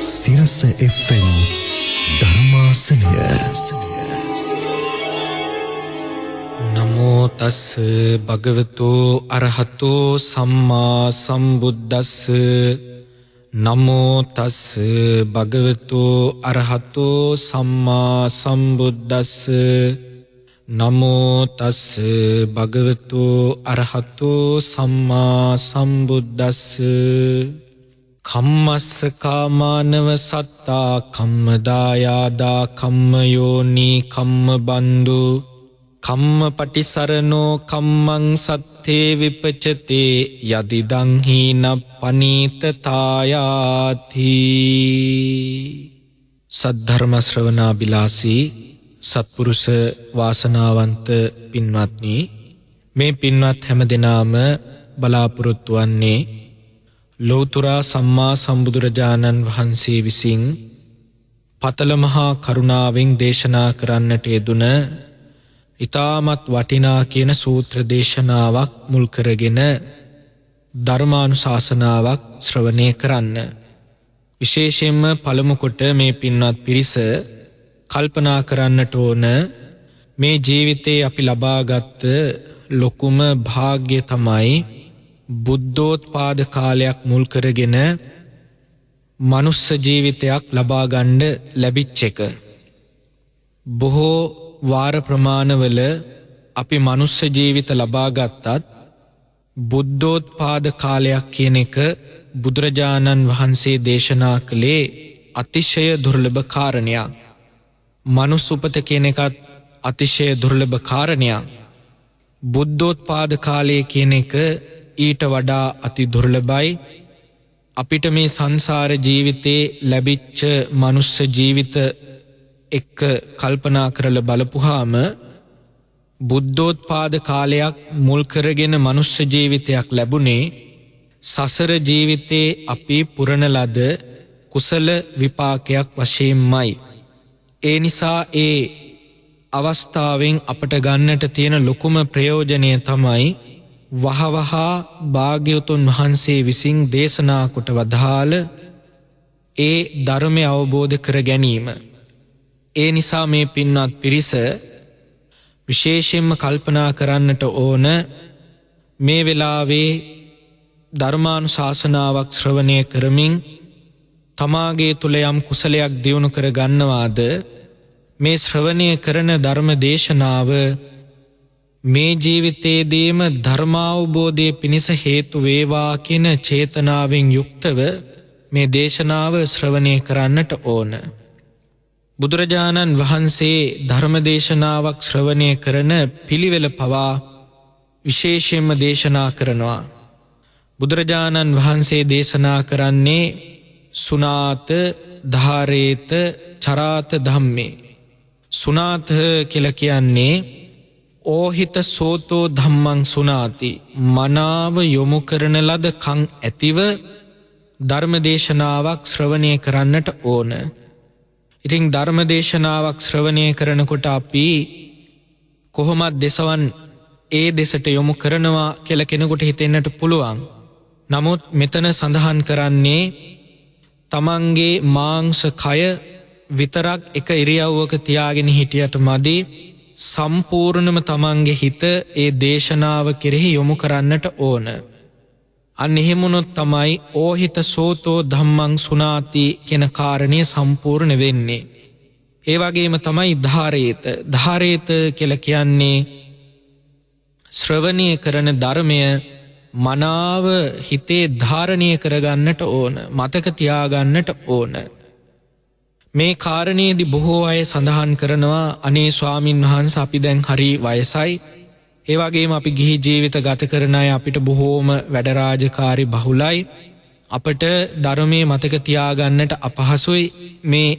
සිරස FM ධර්මාසනය. නමෝ තස් භගවතු අරහතෝ සම්මා සම්බුද්දස්ස. නමෝ තස් භගවතු අරහතෝ සම්මා සම්බුද්දස්ස. නමෝ තස් භගවතු අරහතෝ සම්මා සම්බුද්දස්ස. කම්මස්ස කාමානව සත්තා කම්මදායාදා කම්මයෝනි කම්මබන්දු කම්ම පටිසරණෝ කම්මං සත්තේ විපචතේ යදිදං හීන පනීතතායාති. සද්ධර්ම ශ්‍රවණාබිලාසී සත්පුරුෂ වාසනාවන්ත පින්වත්නි, මේ පින්වත් හැම දෙනාම බලාපොරොත්තු වන්නේ ලෝතුරා සම්මා සම්බුදුරජාණන් වහන්සේ විසින් පතල මහා කරුණාවෙන් දේශනා කරන්නට යෙදුන ඊ타මත් වටිනා කියන සූත්‍ර දේශනාවක් මුල් කරගෙන ධර්මානුශාසනාවක් ශ්‍රවණය කරන්න. විශේෂයෙන්ම පළමු කොට මේ පින්වත් පිරිස කල්පනා කරන්නට ඕන, මේ ජීවිතේ අපි ලබාගත් ලොකුම භාග්‍ය තමයි බුද්ධෝත්පාද කාලයක් මුල් කරගෙන මනුස්ස ජීවිතයක් ලබා ගන්න ලැබිච්ච එක. බොහෝ වාර ප්‍රමාණවල අපි මනුස්ස ජීවිත ලබා ගත්තත් බුද්ධෝත්පාද කාලයක් කියන එක බුදුරජාණන් වහන්සේ දේශනා කළේ අතිශය දුර්ලභ කාරණයක්. මනුස්ස උපත කියන එකත් අතිශය දුර්ලභ කාරණයක්. බුද්ධෝත්පාද කාලය කියන එක ඊට වඩා අති දුර්ලභයි. අපිට මේ සංසාර ජීවිතේ ලැබිච්ච මනුස්ස ජීවිත එක්ක කල්පනා කරලා බලපුවාම බුද්ධෝත්පාද කාලයක් මුල් කරගෙන මනුස්ස ජීවිතයක් ලැබුණේ සසර ජීවිතේ අපි පුරන ලද කුසල විපාකයක් වශයෙන්මයි. ඒ නිසා ඒ අවස්ථාවෙන් අපට ගන්නට තියෙන ලොකුම ප්‍රයෝජනය තමයි වහවහ භාග්‍යවතුන් වහන්සේ විසින් දේශනා කොට වදාළ ඒ ධර්මය අවබෝධ කර ගැනීම. ඒ නිසා මේ පින්වත් පිරිස විශේෂයෙන්ම කල්පනා කරන්නට ඕන, මේ වෙලාවේ ධර්මානුශාසනාවක් ශ්‍රවණය කරමින් තමාගේ තුල යම් කුසලයක් දියුණු කර ගන්නවාද, මේ ශ්‍රවණය කරන ධර්ම දේශනාව මේ ජීවිතයේදීම ධර්මාවබෝධයේ පිණිස හේතු වේවා කියන චේතනාවෙන් යුක්තව මේ දේශනාව ශ්‍රවණය කරන්නට ඕන. බුදුරජාණන් වහන්සේ ධර්ම දේශනාවක් ශ්‍රවණය කරන පිළිවෙල පවා විශේෂයෙන්ම දේශනා කරනවා. බුදුරජාණන් වහන්සේ දේශනා කරන්නේ සුනාත ධාරේත චරාත ධම්මේ. සුනාත කියලා කියන්නේ ඕහිත සෝතෝ ධම්මං සුනාති, මනාව යොමු කරන ලද කන් ඇතිව ධර්ම දේශනාවක් ශ්‍රවණය කරන්නට ඕන. ඉතින් ධර්ම දේශනාවක් ශ්‍රවණය කරනකොට අපි කොහොමද දෙසවන් ඒ දෙසට යොමු කරනවා කියලා කෙනෙකුට හිතෙන්නට පුළුවන්. නමුත් මෙතන සඳහන් කරන්නේ තමන්ගේ මාංශ කය විතරක් එක ඉරියව්වක තියාගෙන හිටියට මදි, සම්පූර්ණම තමන්ගේ හිත ඒ දේශනාව කෙරෙහි යොමු කරන්නට ඕන. අන්න එහෙමුණොත් තමයි ඕහිත සෝතෝ ධම්මං සුනාති කියන කාරණය සම්පූර්ණ වෙන්නේ. ඒ වගේම තමයි ධාරේත. ධාරේත කියලා කියන්නේ ශ්‍රවණය කරන ධර්මය මනාව හිතේ ධාරණය කරගන්නට ඕන, මතක තියාගන්නට ඕන. මේ කාරණේදී බොහෝ අය සඳහන් කරනවා, අනේ ස්වාමින් වහන්සේ අපි දැන් හරි වයසයි, ඒ වගේම අපි ගිහි ජීවිත ගත කරන අය, අපිට බොහෝම වැඩ රාජකාරි බහුලයි, අපට ධර්මයේ මතක තියාගන්නට අපහසුයි. මේ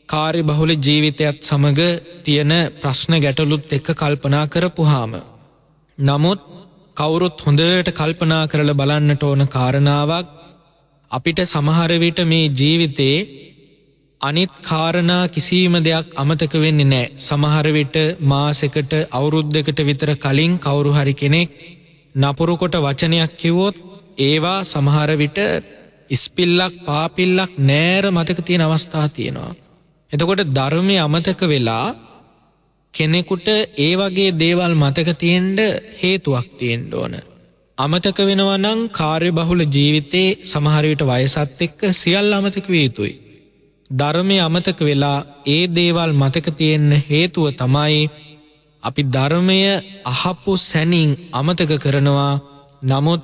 කාර්ය බහුල ජීවිතයත් සමග තියෙන ප්‍රශ්න ගැටලුත් එක්ක කල්පනා කරපුවාම. නමුත් කවුරුත් හොඳට කල්පනා කරලා බලන්නට ඕන කාරණාවක්, අපිට සමහර විට මේ ජීවිතේ අනිත් කාරණා කිසිම දෙයක් අමතක වෙන්නේ නැහැ. සමහර විට මාසෙකට අවුරුද්දකට විතර කලින් කවුරු හරි කෙනෙක් නපුරු කොට වචනයක් කිව්වොත් ඒවා සමහර විට ඉස්පිල්ලක් පාපිල්ලක් නෑර මතක තියෙන අවස්ථා තියෙනවා. එතකොට ධර්මය අමතක වෙලා කෙනෙකුට ඒ වගේ දේවල් මතක තියෙන්න හේතුවක් තියෙන්න ඕන. අමතක වෙනවා නම් කාර්යබහුල ජීවිතේ සමහර විට වයසත් එක්ක සියල්ල අමතක විය යුතුයි. ධර්මය අමතක වෙලා ඒ දේවල් මතක තියෙන්න හේතුව තමයි අපි ධර්මය අහපු සැනින් අමතක කරනවා. නමුත්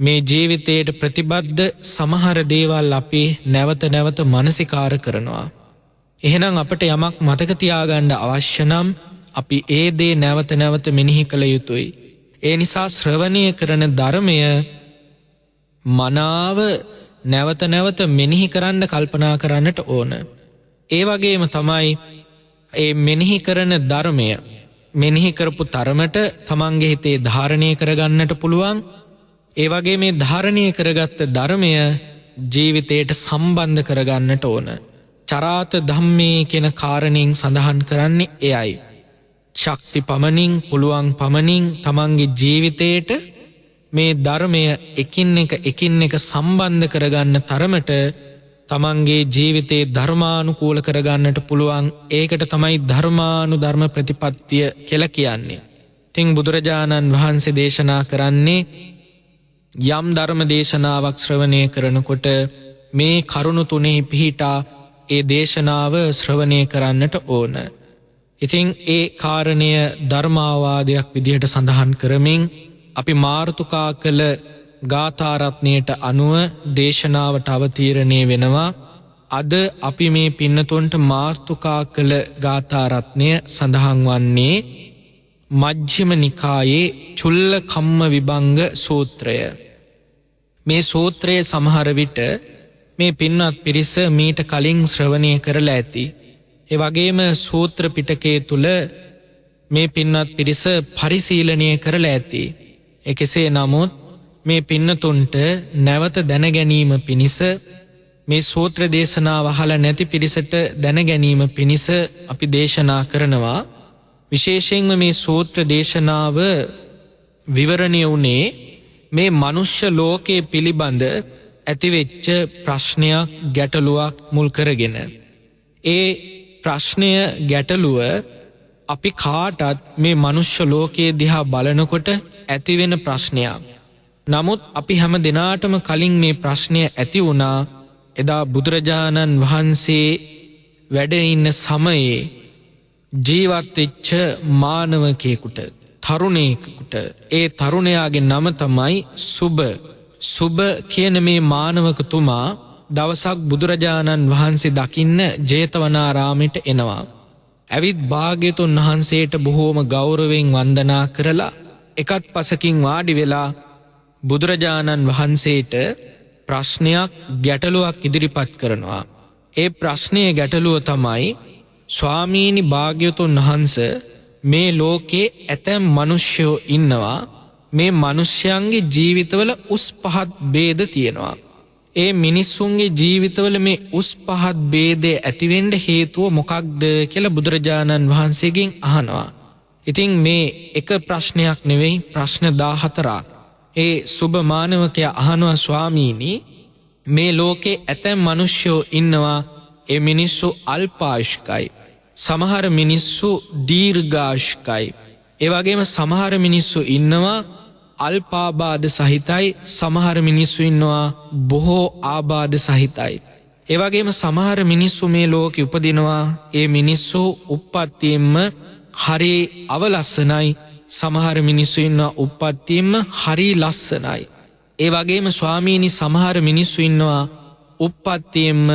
මේ ජීවිතයට ප්‍රතිබද්ධ සමහර දේවල් අපි නැවත නැවත මනසිකාර කරනවා. එහෙනම් අපට යමක් මතක තියාගන්න අවශ්‍ය නම් අපි ඒ දේ නැවත නැවත මෙනෙහි කළ යුතුයි. ඒ නිසා ශ්‍රවණය කරන ධර්මය මනාව නැවත නැවත මෙනෙහි කරන්න කල්පනා කරන්නට ඕන. ඒ වගේම තමයි ඒ මෙනෙහි කරන ධර්මය මෙනෙහි කරපු තරමට තමන්ගේ හිතේ ධාරණය කරගන්නට පුළුවන්. ඒ වගේ මේ ධාරණය කරගත්ත ධර්මය ජීවිතයට සම්බන්ධ කරගන්නට ඕන. චරාත ධම්මේ කියන කාරණයෙන් සඳහන් කරන්නේ එයයි. ශක්ති පමණින් පුළුවන් පමණින් තමන්ගේ ජීවිතයට මේ ධර්මය එකින් එක සම්බන්ධ කරගන්න තරමට තමන්ගේ ජීවිතේ ධර්මානුකූල කරගන්නට පුළුවන්. ඒකට තමයි ධර්මානුධර්ම ප්‍රතිපත්තිය කියලා කියන්නේ. ඉතින් බුදුරජාණන් වහන්සේ දේශනා කරන්නේ යම් ධර්ම දේශනාවක් ශ්‍රවණය කරනකොට මේ කරුණු තුනෙහි පිහිටා ඒ දේශනාව ශ්‍රවණය කරන්නට ඕන. ඉතින් ඒ කාරණය ධර්මාවාදයක් විදිහට සඳහන් කරමින් අපි මාර්තුකා කළ ගාථාරත්නයට අනුව දේශනාවට අවතීරණය වෙනවා. අද අපි මේ පින්නතුන්ට මාර්තුකා කළ ගාථාරත්නය සඳහන් වන්නේ මජ්ක්‍ධිම නිකායේ චුල්ල කම්ම විභංග සූත්‍රය. මේ සූත්‍රයේ සමහර විට මේ පින්වත් පිරිස මීට කලින් ශ්‍රවණය කරලා ඇති. ඒ වගේම සූත්‍ර පිටකයේ තුල මේ පින්වත් පිරිස පරිශීලනය කරලා ඇති. කෙසේ නමුත් මේ පින්නතුන්ට නැවත දැන ගැනීම පිණිස මේ සූත්‍ර දේශනාව අහලා නැති පිරිසට දැන ගැනීම පිණිස අපි දේශනා කරනවා. විශේෂයෙන්ම මේ සූත්‍ර දේශනාව විවරණය වුණේ මේ මනුෂ්‍ය ලෝකයේ පිළිබඳ ඇතිවෙච්ච ප්‍රශ්නයක් ගැටලුවක් මුල් කරගෙන. ඒ ප්‍රශ්නය ගැටලුව අපි කාටත් මේ මනුෂ්‍ය ලෝකයේ දිහා බලනකොට ඇතිවෙන ප්‍රශ්නයක්. නමුත් අපි හැම දිනාටම කලින් මේ ප්‍රශ්නය ඇති වුණා එදා බුදුරජාණන් වහන්සේ වැඩ ඉන්න සමයේ ජීවත් වෙච්ච මානවකයෙකුට, තරුණයෙකුට. ඒ තරුණයාගේ නම තමයි සුබ කියන මේ මානවකතුමා දවසක් බුදුරජාණන් වහන්සේ දකින්න ජේතවනාරාමයට එනවා. ඇවිත් භාග්‍යතුන් වහන්සේට බොහෝම ගෞරවයෙන් වන්දනා කරලා එකත් පසකින් වාඩි වෙලා බුදුරජාණන් වහන්සේට ප්‍රශ්නයක් ගැටලුවක් ඉදිරිපත් කරනවා. ඒ ප්‍රශ්නයේ ගැටලුව තමයි, ස්වාමීනි භාග්‍යතුන් වහන්සේ, මේ ලෝකේ ඇතැම් මිනිස්සුયો ඉන්නවා. මේ මිනිස්යන්ගේ ජීවිතවල උස් පහත් ભેද තියෙනවා. ඒ මිනිස්සුන්ගේ ජීවිතවල මේ උස් පහත් ભેදේ ඇතිවෙන්න හේතුව මොකක්ද කියලා බුදුරජාණන් වහන්සේගෙන් අහනවා. ඉතින් මේ එක ප්‍රශ්නයක් නෙවෙයි, ප්‍රශ්න 14ක්. ඒ සුබ මානවකයා අහනවා, ස්වාමීනි මේ ලෝකේ ඇතැම් මිනිස්සුયો ඉන්නවා. ඒ මිනිස්සු අල්පායුෂ්කයි. සමහර මිනිස්සු දීර්ඝායුෂ්කයි. ඒ වගේම සමහර මිනිස්සු ඉන්නවා අල්පාබාධ සහිතයි. සමහර මිනිස්සු ඉන්නවා බොහෝ ආබාධ සහිතයි. ඒ වගේම සමහර මිනිස්සු මේ ලෝකෙ උපදිනවා. ඒ මිනිස්සු උප්පත්තියෙන්ම හරි අවලස්සනයි. සමහර මිනිස්සු ඉන්නවා උප්පත්තියෙන්ම හරි ලස්සනයි. ඒ වගේම ස්වාමීනි සමහර මිනිස්සු ඉන්නවා උප්පත්තියෙන්ම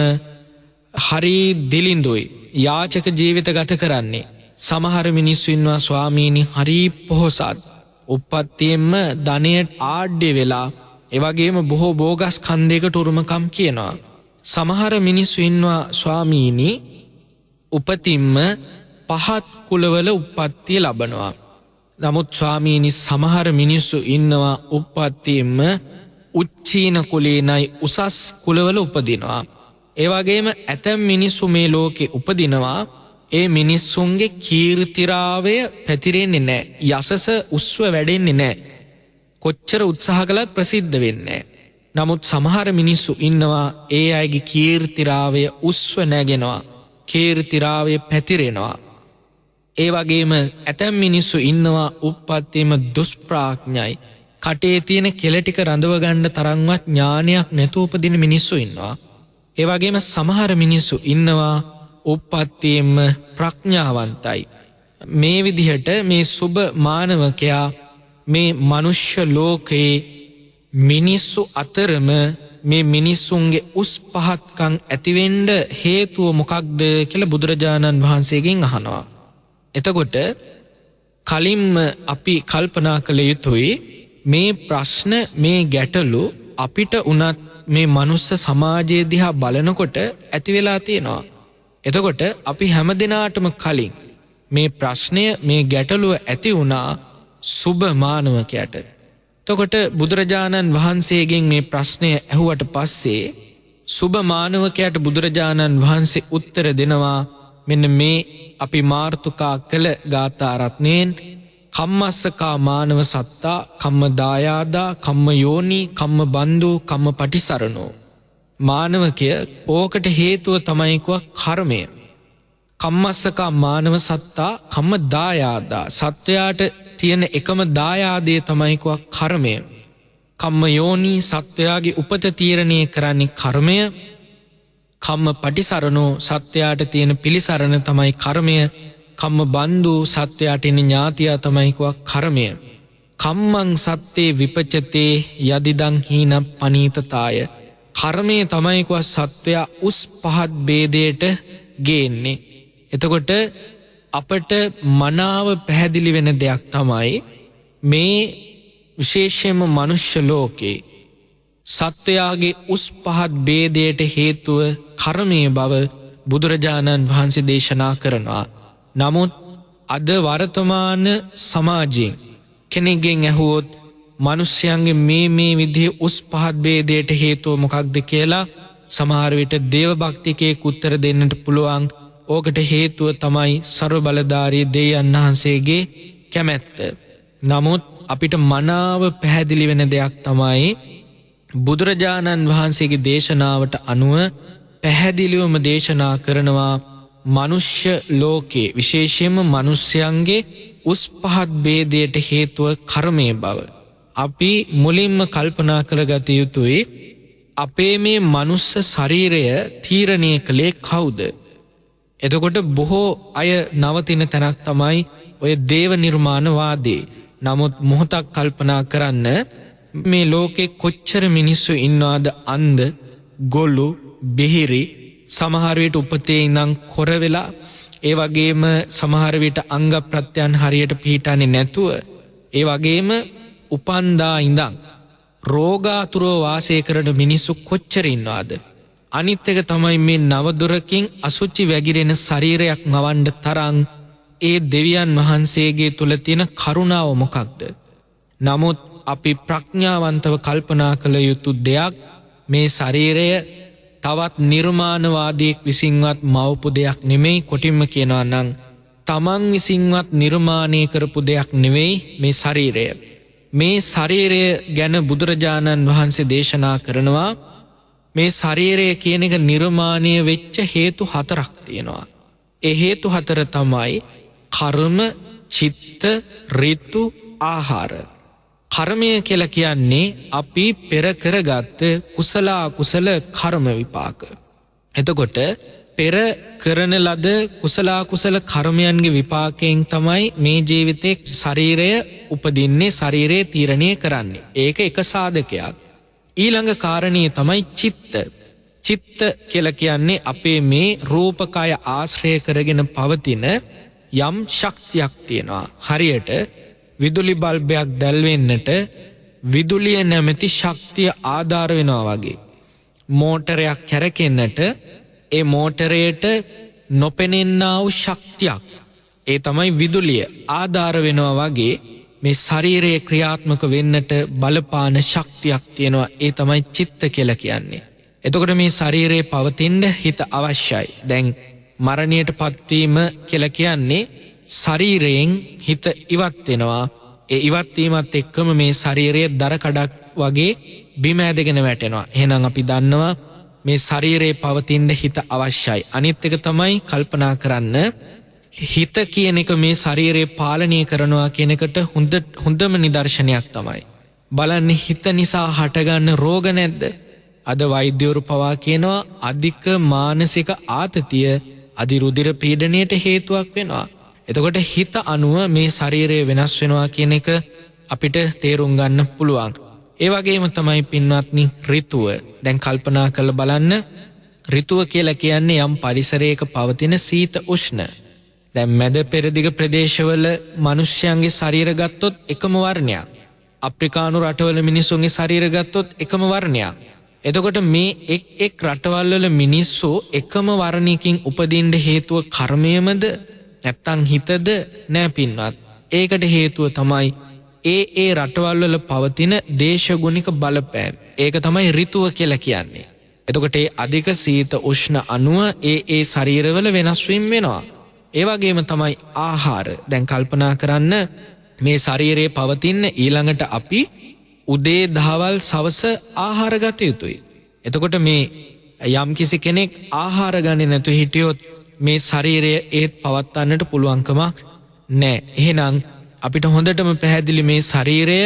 හරි දිලිඳුයි, යාචක ජීවිත ගත කරන්නේ. සමහර මිනිස්සු ඉන්නවා ස්වාමීනි හරි පොහොසත්, උප්පත්තියෙන්ම ධනයට ආඩ්‍ය වෙලා, ඒ වගේම බොහෝ භෝගස්කන්ධයකට උරුමකම් කියනවා. සමහර මිනිස්සු ඉන්නවා ස්වාමීනි උපතින්ම පහත් කුලවල උප්පත්තිය ලබනවා. නමුත් ස්වාමීනි සමහර මිනිස්සු ඉන්නවා උප්පත්තියෙන්ම උච්චීන කුලේනයි, උසස් කුලවල උපදිනවා. ඒ වගේම ඇතැම් මිනිස්සු මේ ලෝකේ උපදිනවා. ඒ මිනිස්සුන්ගේ කීර්තිරාවය පැතිරෙන්නේ නැහැ. යසස උස්ව වැඩෙන්නේ නැහැ. කොච්චර උත්සාහ කළත් ප්‍රසිද්ධ වෙන්නේ නැහැ. නමුත් සමහර මිනිස්සු ඉන්නවා ඒ අයගේ කීර්තිරාවය උස්ව නැගෙනවා. කීර්තිරාවය පැතිරෙනවා. ඒ වගේම ඇතැම් මිනිස්සු ඉන්නවා උප්පත්තියම දුෂ්ප්‍රඥයි. කටේ තියෙන කෙල ටික රඳව ගන්න තරම්වත් ඥානයක් නැතුව උපදින මිනිස්සු ඉන්නවා. ඒ වගේම සමහර මිනිස්සු ඉන්නවා උප්පත්තියෙම ප්‍රඥාවන්තයි. මේ විදිහට මේ සුබ මානවකයා මේ මනුෂ්‍ය ලෝකයේ මිනිස්සු අතරම මේ මිනිස්සුන්ගේ උස් පහත්කම් ඇතිවෙන්න හේතුව මොකක්ද කියලා බුදුරජාණන් වහන්සේගෙන් අහනවා. එතකොට කලින්ම අපි කල්පනා කළ යුතුයි මේ ප්‍රශ්න මේ ගැටලු අපිට උනත් මේ මනුස්ස සමාජයේ දිහා බලනකොට ඇති වෙලා තියෙනවා. එතකොට අපි හැමදිනාටම කලින් මේ ප්‍රශ්නය මේ ගැටලුව ඇති වුණා සුබ මානවකයට. එතකොට බුදුරජාණන් වහන්සේගෙන් මේ ප්‍රශ්නය ඇහුවට පස්සේ සුබ මානවකයට බුදුරජාණන් වහන්සේ උත්තර දෙනවා මෙන්න මේ අපි මාර්තුකා කළ ගාථා රත්නයෙන් කම්මස්සකා මානව සත්තා කම්ම දායාදා කම්ම යෝනි කම්ම බන්දු කම්ම පටිසරණෝ. මානවකය ඕකට හේතුව තමයි කර්මය. කම්මස්සකා මානව සත්තා කම්ම දායාදා සත්වයාට තියෙන එකම දායාදය තමයි කර්මය. කම්ම යෝනි සත්වයාගේ උපත තීරණය කරන්නේ කර්මය. කම්ම පටිසරණෝ සත්වයාට තියෙන පිළිසරණ තමයි කර්මය. කම්ම බන්දු සත්වයාට එන ඥාතියා තමයි කර්මය. කම්මං සත්තේ විපචතේ යදිදං හීන පනීතතාය. කර්මය තමයි සත්වයා උස් පහත් ભેදයට ගේන්නේ. එතකොට අපට මනාව පැහැදිලි වෙන දෙයක් තමයි මේ විශේෂයෙන්ම මනුෂ්‍ය ලෝකේ සත්වයාගේ උස් පහත් ભેදයට හේතුව කර්මයේ බව බුදුරජාණන් වහන්සේ දේශනා කරනවා. නමුත් අද වර්තමාන සමාජයෙන් කෙනෙක්ගෙන් ඇහුවොත් මිනිස්යන්ගේ මේ විදිහේ උස් පහත් ભેදයට හේතුව මොකක්ද කියලා සමහර විට දේව භක්තිකයෙක් උත්තර දෙන්නට පුළුවන්. ඕකට හේතුව තමයි ਸਰව බලධාරී දෙවියන් වහන්සේගේ කැමැත්ත. නමුත් අපිට මනාව පැහැදිලි වෙන දෙයක් තමයි බුදුරජාණන් වහන්සේගේ දේශනාවට අනුව පැහැදිලිවම දේශනා කරනවා මනුෂ්‍ය ලෝකේ විශේෂයෙන්ම මිනිස්යන්ගේ උස් පහත් ભેදයට හේතුව කර්මයේ බව. අපි මුලින්ම කල්පනා කරගත යුතුයි අපේ මේ මනුස්ස ශරීරය තීරණය කළේ කවුද? එතකොට බොහෝ අය නවතින තැනක් තමයි ඔය දේව නිර්මාණවාදී. නමුත් මොහොතක් කල්පනා කරන්න මේ ලෝකේ කොච්චර මිනිස්සු ඉන්නවද අන්ධ, ගොළු, බිහිරි, සමහර විට උපතේ ඉඳන් කොර වෙලා, ඒ වගේම සමහර විට අංග ප්‍රත්‍යයන් හරියට පිහිටන්නේ නැතුව, ඒ වගේම උපන්දා ඉඳන් රෝගාතුරව වාසය කරන මිනිස්සු කොච්චර ඉන්නවද? අනිත් එක තමයි මේ නවදොරකින් අසුචි වැగిරෙන ශරීරයක් මවන්න තරම් ඒ දෙවියන් වහන්සේගේ තුල තියෙන කරුණාව මොකක්ද? නමුත් අපි ප්‍රඥාවන්තව කල්පනා කළ යුතු දෙයක් මේ ශරීරය තවත් නිර්මාණවාදීෙක් විසින්වත් මවපු දෙයක් නෙමෙයි. කොටින්ම කියනවා නම් තමන් විසින්වත් නිර්මාණය කරපු දෙයක් නෙවෙයි මේ ශරීරය. මේ ශරීරය ගැන බුදුරජාණන් වහන්සේ දේශනා කරනවා මේ ශරීරය කියන එක නිර්මාණය වෙච්ච හේතු 4ක් තියෙනවා. ඒ හේතු 4 තමයි කර්ම, චිත්ත, ඍතු, ආහාර. කර්මය කියලා කියන්නේ අපි පෙර කරගත් කුසල අකුසල කර්ම විපාක. එතකොට පෙර කරන ලද කුසල අකුසල කර්මයන්ගේ විපාකයෙන් තමයි මේ ජීවිතේ ශරීරය උපදින්නේ, ශරීරය තීරණය කරන්නේ. ඒක එක සාධකයක්. ඊළඟ කාරණේ තමයි චිත්ත. චිත්ත කියලා කියන්නේ අපේ මේ රූපකය ආශ්‍රය කරගෙන පවතින යම් ශක්තියක් තියෙනවා. හරියට විදුලි බල්බයක් දැල්වෙන්නට විදුලිය නැමැති ශක්තිය ආධාර වෙනවා වගේ. මෝටරයක් කැරකෙන්නට ඒ මෝටරයට නොපෙනෙන්නා වූ ශක්තියක්, ඒ තමයි විදුලිය ආධාර වෙනවා වගේ මේ ශරීරයේ ක්‍රියාත්මක වෙන්නට බලපාන ශක්තියක් තියෙනවා. ඒ තමයි චිත්ත කියලා කියන්නේ. එතකොට මේ ශරීරයේ පවතින්න හිත අවශ්‍යයි. දැන් මරණයට පත්වීම කියලා කියන්නේ ශරීරයෙන් හිත ඉවත් වෙනවා. ඒ ඉවත් වීමත් එක්කම මේ ශරීරයේ දර කඩක් වගේ බිම ඇදගෙන වැටෙනවා. එහෙනම් අපි දන්නවා මේ ශරීරයේ පවතින හිත අවශ්‍යයි. අනිත් එක තමයි කල්පනා කරන්න හිත කියන එක මේ ශරීරය පාලනය කරනවා කියන එකට හොඳම නිදර්ශනයක් තමයි. බලන්න හිත නිසා හටගන්න රෝග නැද්ද? අද වෛද්‍යවරු පවා කියනවා අධික මානසික ආතතිය අධිරුධිර පීඩනයට හේතුවක් වෙනවා. එතකොට හිත අනුව මේ ශරීරය වෙනස් වෙනවා කියන එක අපිට තේරුම් ගන්න පුළුවන්. ඒ වගේම තමයි පින්වත්නි ඍතුව. දැන් කල්පනා කරලා බලන්න ඍතුව කියලා කියන්නේ යම් පරිසරයක පවතින සීත උෂ්ණ. දැන් මැද පෙරදිග ප්‍රදේශවල මිනිස්යන්ගේ ශරීර ගත්තොත් එකම වර්ණයක්. අප්‍රිකානු රටවල මිනිසුන්ගේ ශරීර ගත්තොත් එකම වර්ණයක්. එතකොට මේ එක් රටවල් වල මිනිස්සු එකම වර්ණයකින් උපදින්න හේතුව කර්මයමද නැත්තම් හිතද නෑ පින්වත්. ඒකට හේතුව තමයි ඒ රටවල් වල පවතින දේශගුණික බලපෑම්. ඒක තමයි ඍතුව කියලා කියන්නේ. එතකොට ඒ අධික සීත උෂ්ණ අණුව ඒ ශරීරවල වෙනස් වීම වෙනවා. ඒ වගේම තමයි ආහාර. දැන් කල්පනා කරන්න මේ ශරීරයේ පවතින ඊළඟට අපි උදේ දහවල් සවස ආහාර ගත යුතුයි. එතකොට මේ යම්කිසි කෙනෙක් ආහාර ගන්නේ නැතුව හිටියොත් මේ ශරීරය ඒත් පවත්වන්නට පුළුවන්කමක් නැහැ. එහෙනම් අපිට හොඳටම පැහැදිලි මේ ශරීරය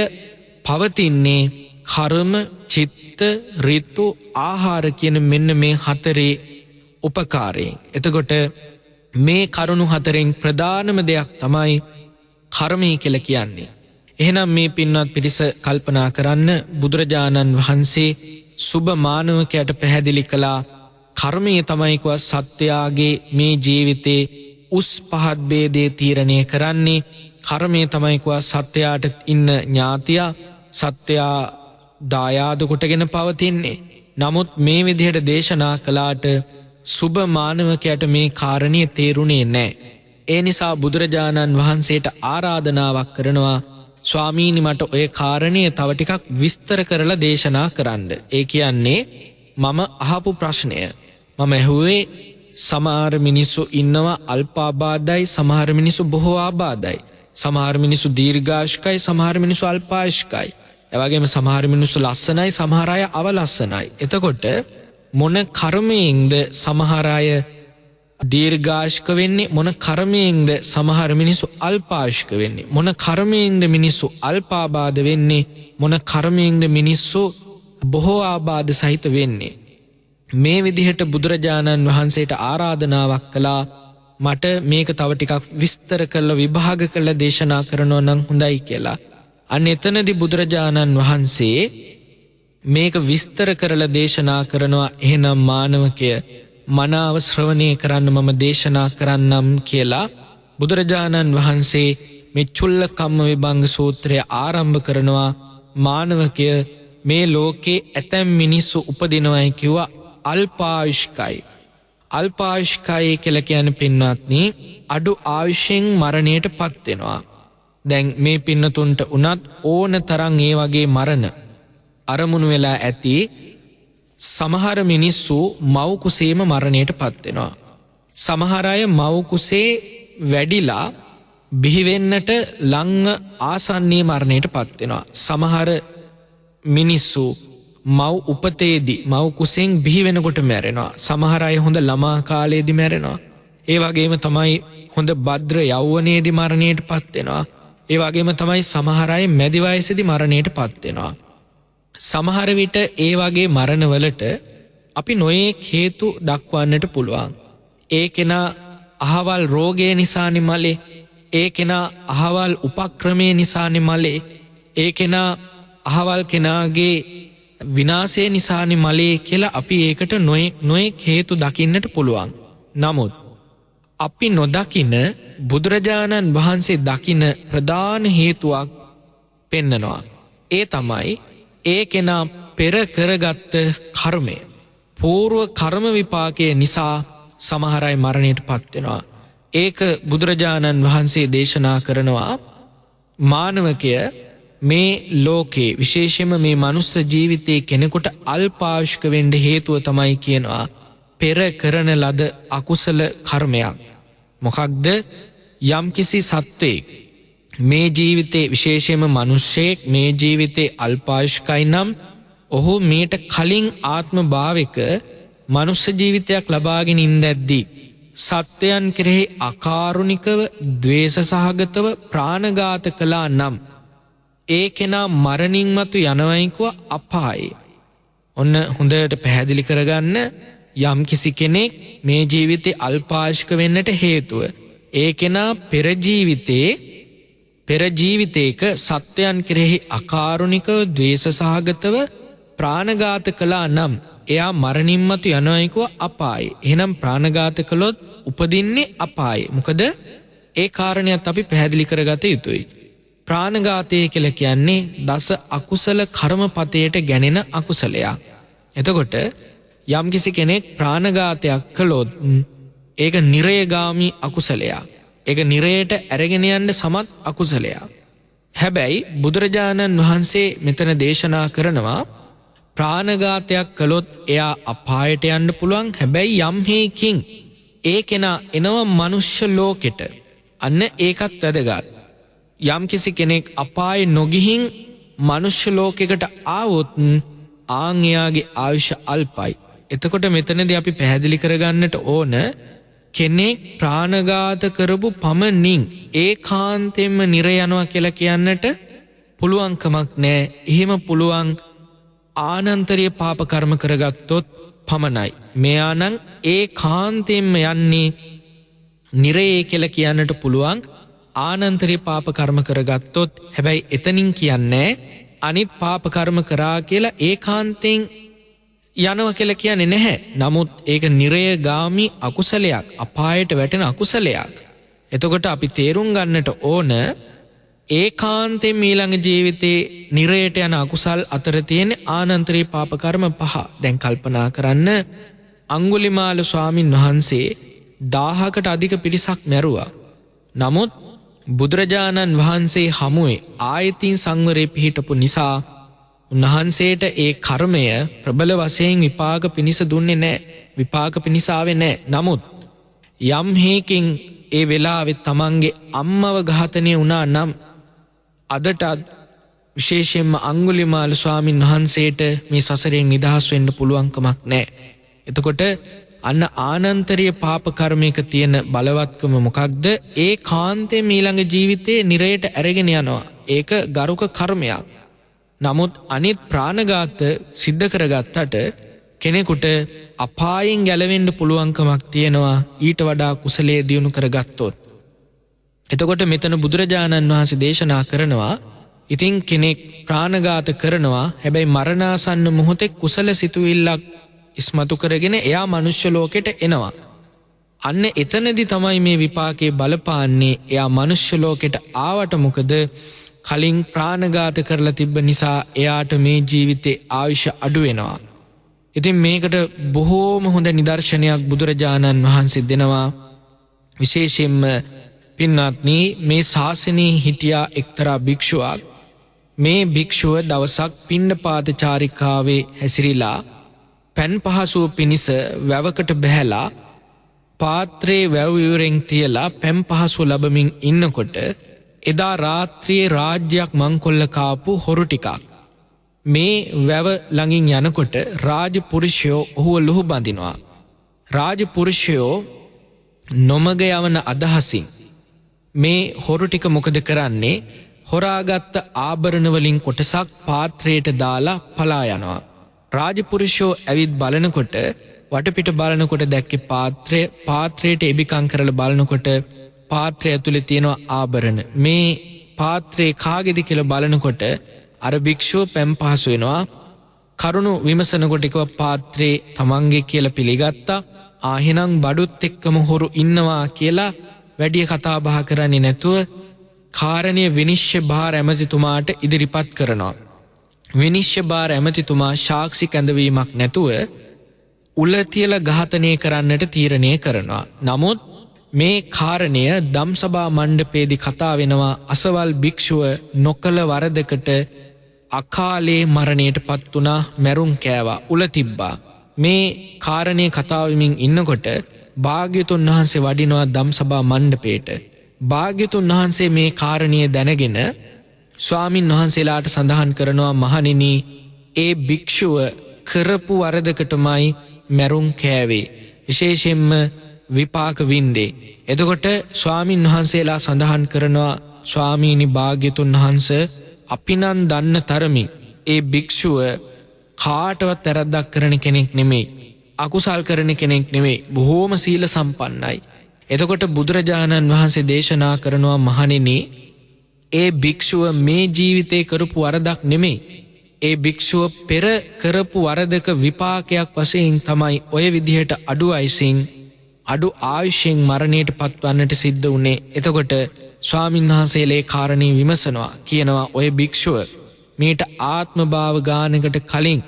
පවතින්නේ කර්ම, චිත්ත, ඍතු, ආහාර කියන මෙන්න මේ හතරේ උපකාරයෙන්. එතකොට මේ කරුණු හතරෙන් ප්‍රධානම දෙයක් තමයි කර්මය කියලා කියන්නේ. එහෙනම් මේ පින්වත් පිරිස කල්පනා කරන්න බුදුරජාණන් වහන්සේ සුබ මානවකයට පැහැදිලි කළා කර්මය තමයි කව සත්‍යයාගේ මේ ජීවිතේ උස් පහත් ભેදේ තීරණය කරන්නේ. කර්මය තමයි කව සත්‍යයාට ඉන්න ඥාතියා සත්‍යයා දායාද කොටගෙන පවතින්නේ. නමුත් මේ විදිහට දේශනා කළාට සුබ මානවකයට මේ කාරණිය තේරුණේ නැහැ. ඒ නිසා බුදුරජාණන් වහන්සේට ආරාධනාවක් කරනවා ස්වාමීනි මට ඔය කාරණිය තව ටිකක් විස්තර කරලා දේශනා කරන්න. ඒ කියන්නේ මම අහපු ප්‍රශ්නය මම ඇහුවේ සමහර මිනිස්සු ඉන්නවා අල්පාබාධයි, සමහර මිනිස්සු බොහෝ ආබාධයි, සමහර මිනිස්සු දීර්ඝායුෂ්කයි, සමහර මිනිස්සු අල්පායුෂ්කයි. ඒ වගේම සමහර මිනිස්සු ලස්සනයි, සමහර අය අවලස්සනයි. එතකොට මොන කර්මයෙන්ද සමහර අය දීර්ඝායුෂ්ක වෙන්නේ? මොන කර්මයෙන්ද සමහර මිනිස්සු අල්පායුෂ්ක වෙන්නේ? මොන කර්මයෙන්ද මිනිස්සු අල්පාබාධ වෙන්නේ? මොන කර්මයෙන්ද මිනිස්සු බොහෝ ආබාධ සහිත වෙන්නේ? මේ විදිහට බුදුරජාණන් වහන්සේට ආරාධනාවක් කළා මට මේක තව ටිකක් විස්තර කරලා විභාග කරලා දේශනා කරනවා නම් හොඳයි කියලා. අන්න එතනදී බුදුරජාණන් වහන්සේ මේක විස්තර කරලා දේශනා කරනවා. එහෙනම් මානවකය මනාව ශ්‍රවණය කරන්න මම දේශනා කරන්නම් කියලා බුදුරජාණන් වහන්සේ මේ චුල්ල කම්ම විභංග සූත්‍රය ආරම්භ කරනවා. මානවකය මේ ලෝකේ ඇතැම් මිනිස්සු උපදිනවයි කිව්වා අල්පායුෂ්කයි. අල්පායුෂ්කයි කියලා කියන්නේ පින්වත්නි අඩු ආයුෂෙන් මරණයට පත් වෙනවා. දැන් මේ පින්නතුන්ට උනත් ඕන තරම් ඒ වගේ මරණ අරමුණු වෙලා ඇති. සමහර මිනිස්සු මව් කුසේම මරණයට පත් වෙනවා. සමහර අය මව් කුසේ වැඩිලා බිහි වෙන්නට ලං ආසන්නයේ මරණයට පත් වෙනවා. සමහර මිනිස්සු මව් උපතේදී මව් කුසෙන් බිහි වෙනකොට මැරෙනවා. සමහර අය හොඳ ළමා කාලයේදී මැරෙනවා. ඒ වගේම තමයි හොඳ භද්‍ර යෞවනයේදී මරණයට පත් වෙනවා. ඒ වගේම තමයි සමහර අය මැදි වයසේදී මරණයට පත් වෙනවා. සමහර විට ඒ වගේ මරණවලට අපි නොයෙක් හේතු දක්වන්නට පුළුවන්. ඒ කෙනා අහවල් රෝගය නිසානේ මලේ. ඒ කෙනා අහවල් උපක්‍රමයේ නිසානේ මලේ. ඒ කෙනා අහවල් කෙනාගේ විනාශය නිසානේ මලේ කියලා අපි ඒකට නොයෙක් හේතු දකින්නට පුළුවන්. නමුත් අපි නොදකින බුදුරජාණන් වහන්සේ දකින ප්‍රධාන හේතුවක් පෙන්නනවා. ඒ තමයි ඒ කෙනා පෙර කරගත්ත කර්මය. పూర్ව කර්ම විපාකයේ නිසා සමහර අය මරණයට පත් වෙනවා. ඒක බුදුරජාණන් වහන්සේ දේශනා කරනවා මානවකය මේ ලෝකේ විශේෂයෙන්ම මේ මනුස්ස ජීවිතයේ කෙනෙකුට අල්පායුෂ්ක වෙන්න හේතුව තමයි කියනවා පෙර කරන ලද අකුසල කර්මයක්. මොකක්ද? යම්කිසි සත්වෙක් මේ ජීවිතේ විශේෂයෙන්ම මිනිස්සෙක් මේ ජීවිතේ අල්පායුෂ්කයි නම් ඔහු මීට කලින් ආත්ම භාවික මනුෂ්‍ය ජීවිතයක් ලබාගෙන ඉඳද්දී සත්වයන් කෙරෙහි අකාරුණිකව ද්වේෂ සහගතව ප්‍රාණඝාත කළා නම් ඒ කෙනා මරණින් මතු යනවයි කිව්වා අපායේ. ඔන්න හොඳට පැහැදිලි කරගන්න යම් කිසි කෙනෙක් මේ ජීවිතේ අල්පායුෂ්ක වෙන්නට හේතුව ඒ කෙනා පෙර ජීවිතයක සත්වයන් කෙරෙහි අකාරුණිකව ද්වේෂ සහගතව ප්‍රාණඝාත කළා නම් එයා මරණින් මතු යනවයි කිව්වා අපායේ. එහෙනම් ප්‍රාණඝාත කළොත් උපදින්නේ අපායේ. මොකද ඒ කාරණයක් අපි පැහැදිලි කරගත යුතුයි. ප්‍රාණඝාතය කියලා කියන්නේ දස අකුසල කර්මපතයට ගැනෙන අකුසලයක්. එතකොට යම්කිසි කෙනෙක් ප්‍රාණඝාතයක් කළොත් ඒක නිරයගාමි අකුසලයක්. ඒක නිරයට අරගෙන යන්න සමත් අකුසලයක්. හැබැයි බුදුරජාණන් වහන්සේ මෙතන දේශනා කරනවා ප්‍රාණඝාතයක් කළොත් එයා අපායට යන්න පුළුවන්. හැබැයි යම් හේකින් ඒ කෙනා එනවා මනුෂ්‍ය ලෝකෙට. අන්න ඒකත් වැදගත්. යම්කිසි කෙනෙක් අපායේ නොගිහින් මනුෂ්‍ය ලෝකයකට ආවොත් ආන් එයාගේ ආයුෂ අල්පයි. එතකොට මෙතනදී අපි පැහැදිලි කරගන්නට ඕන කෙනෙක් ප්‍රාණඝාත කරපු පමණින් ඒකාන්තයෙන්ම නිර යනවා කියලා කියන්නට පුළුවන්කමක් නැහැ. එහෙම පුළුවන් ආනන්තරීය පාප කර්ම කරගත්තොත් පමණයි. මෙයා නම් ඒකාන්තයෙන්ම යන්නේ නිරයේ කියලා කියන්නට පුළුවන් ආනන්තරීය පාප කර්ම කරගත්තොත්. හැබැයි එතනින් කියන්නේ අනිත් පාප කර්ම කරා කියලා ඒකාන්තයෙන් යනවා කියලා කියන්නේ නැහැ. නමුත් ඒක නිරයගාමි අකුසලයක්, අපායට වැටෙන අකුසලයක්. එතකොට අපි තේරුම් ගන්නට ඕන ඒකාන්තයෙන් ඊළඟ ජීවිතේ නිරයට යන අකුසල් අතර තියෙන ආනන්තරීය පාප කර්ම පහ. දැන් කල්පනා කරන්න අඟුලිමාල ස්වාමින් වහන්සේ 1000කට අධික පිරිසක් මැරුවා. නමුත් බුදුරජාණන් වහන්සේ හමුවේ ආයතීන් සංවරේ පිහිටපු නිසා උන්වහන්සේට ඒ කර්මය ප්‍රබල වශයෙන් විපාක පිණිස දුන්නේ නැහැ. විපාක පිණිස ආවේ නැහැ. නමුත් යම් හේකින් ඒ වෙලාවේ තමන්ගේ අම්මව ඝාතනය වුණා නම් අදටත් විශේෂයෙන්ම අඟුලිමාල ස්වාමින් වහන්සේට මේ සසරෙන් නිදහස් වෙන්න පුළුවන්කමක් නැහැ. එතකොට අන්න ආනන්තරීය පාප කර්මයක තියෙන බලවත්කම මොකක්ද? ඒ කාන්තේ ඊළඟ ජීවිතේ නිරයට අරගෙන යනවා. ඒක ගරුක කර්මයක්. නමුත් අනිත් ප්‍රාණඝාත සිද්ධ කරගත්තට කෙනෙකුට අපායෙන් ගැලවෙන්න පුළුවන්කමක් තියෙනවා ඊට වඩා කුසලයේ දියුණු කරගත්තොත්. එතකොට මෙතන බුදුරජාණන් වහන්සේ දේශනා කරනවා ඉතින් කෙනෙක් ප්‍රාණඝාත කරනවා හැබැයි මරණාසන්න මොහොතේ කුසල සිතුවිල්ලක් ඉස්මතු කරගෙන එයා මනුෂ්‍ය ලෝකෙට එනවා. අන්න එතනදී තමයි මේ විපාකේ බලපාන්නේ. එයා මනුෂ්‍ය ලෝකෙට ආවට මොකද කලින් ප්‍රාණඝාත කරලා තිබ්බ නිසා එයාට මේ ජීවිතේ ආයුෂ අඩු වෙනවා. ඉතින් මේකට බොහෝම හොඳ නිදර්ශනයක් බුදුරජාණන් වහන්සේ දෙනවා. විශේෂයෙන්ම පින්වත්නි මේ ශාසනයේ හිටියා එක්තරා භික්ෂුවක්. මේ භික්ෂුව දවසක් පිණ්ඩපාත චාරිකාවේ හැසිරීලා පෑන් පහසුව පිණිස වැවකට බැහැලා පාත්‍රයේ වැව් ඉවුරෙන් තියලා පෑන් පහසුව ලැබමින් ඉන්නකොට එදා රාත්‍රියේ රාජ්‍යයක් මංකොල්ල කාපු හොරු ටිකක් මේ වැව ළඟින් යනකොට රාජපුරුෂයෝ ඔහුව ලුහු බඳිනවා. රාජපුරුෂයෝ නොමග යවන අදහසින් මේ හොරු ටික මොකද කරන්නේ? හොරාගත්ත ආභරණ වලින් කොටසක් පාත්‍රයට දාලා පලා යනවා. රාජපුරුෂයෝ ඇවිත් බලනකොට වටපිට බලනකොට දැක්කේ පාත්‍රයට එබිකම් කරලා බලනකොට පාත්‍රය ඇතුලේ තියෙනවා ආභරණ. මේ පාත්‍රේ කාගේද කියලා බලනකොට අර භික්ෂුව පෑන් පහසු වෙනවා. කරුණු විමසනකොට එක පාත්‍රේ තමන්ගේ කියලා පිළිගත්තා. ආහෙනම් බඩුත් එක්කම හොරු ඉන්නවා කියලා වැඩි කතා බහ කරන්නේ නැතුව කාරණීය විනිශ්චය භාර ඇමතිතුමාට ඉදිරිපත් කරනවා. විනිශ්චය භාර ඇමතිතුමා සාක්ෂි කැඳවීමක් නැතුව උල තියලා ඝාතනය කරන්නට තීරණය කරනවා. නමුත් මේ කාරණය ධම්සභා මණ්ඩපයේදී කතා වෙනවා. අසවල් භික්ෂුව නොකල වරදකට අකාලේ මරණයට පත් වුණා. මැරුම් කෑවා. උල තිබ්බා. මේ කාරණේ කතා වෙමින් ඉන්නකොට භාග්‍යතුන් වහන්සේ වඩිනවා ධම්සභා මණ්ඩපයට. භාග්‍යතුන් වහන්සේ මේ කාරණය දැනගෙන ස්වාමින් වහන්සේලාට සඳහන් කරනවා මහණෙනි ඒ භික්ෂුව කරපු වරදකටමයි මැරුම් කෑවේ. විශේෂයෙන්ම විපාක වින්දේ. එතකොට ස්වාමින් වහන්සේලා සඳහන් කරනවා ස්වාමීනි භාග්‍යතුන් වහන්සේ අපි නම් දන්න තරමින් ඒ භික්ෂුව කාටවත් වැරද්දක් කරන කෙනෙක් නෙමෙයි. අකුසල් කරන කෙනෙක් නෙමෙයි. බොහෝම සීල සම්පන්නයි. එතකොට බුදුරජාණන් වහන්සේ දේශනා කරනවා මහණෙනි ඒ භික්ෂුව මේ ජීවිතේ කරපු වරදක් නෙමෙයි. ඒ භික්ෂුව පෙර කරපු වරදක විපාකයක් වශයෙන් තමයි ඔය විදිහට අඩු අයසින් අඩු ආයුෂයෙන් මරණයට පත්වන්නට සිද්ධ වුණේ. එතකොට ස්වාමීන් වහන්සේලා කාරණේ විමසනවා කියනවා ඔය භික්ෂුව මීට ආත්ම භාව ගානකට කලින්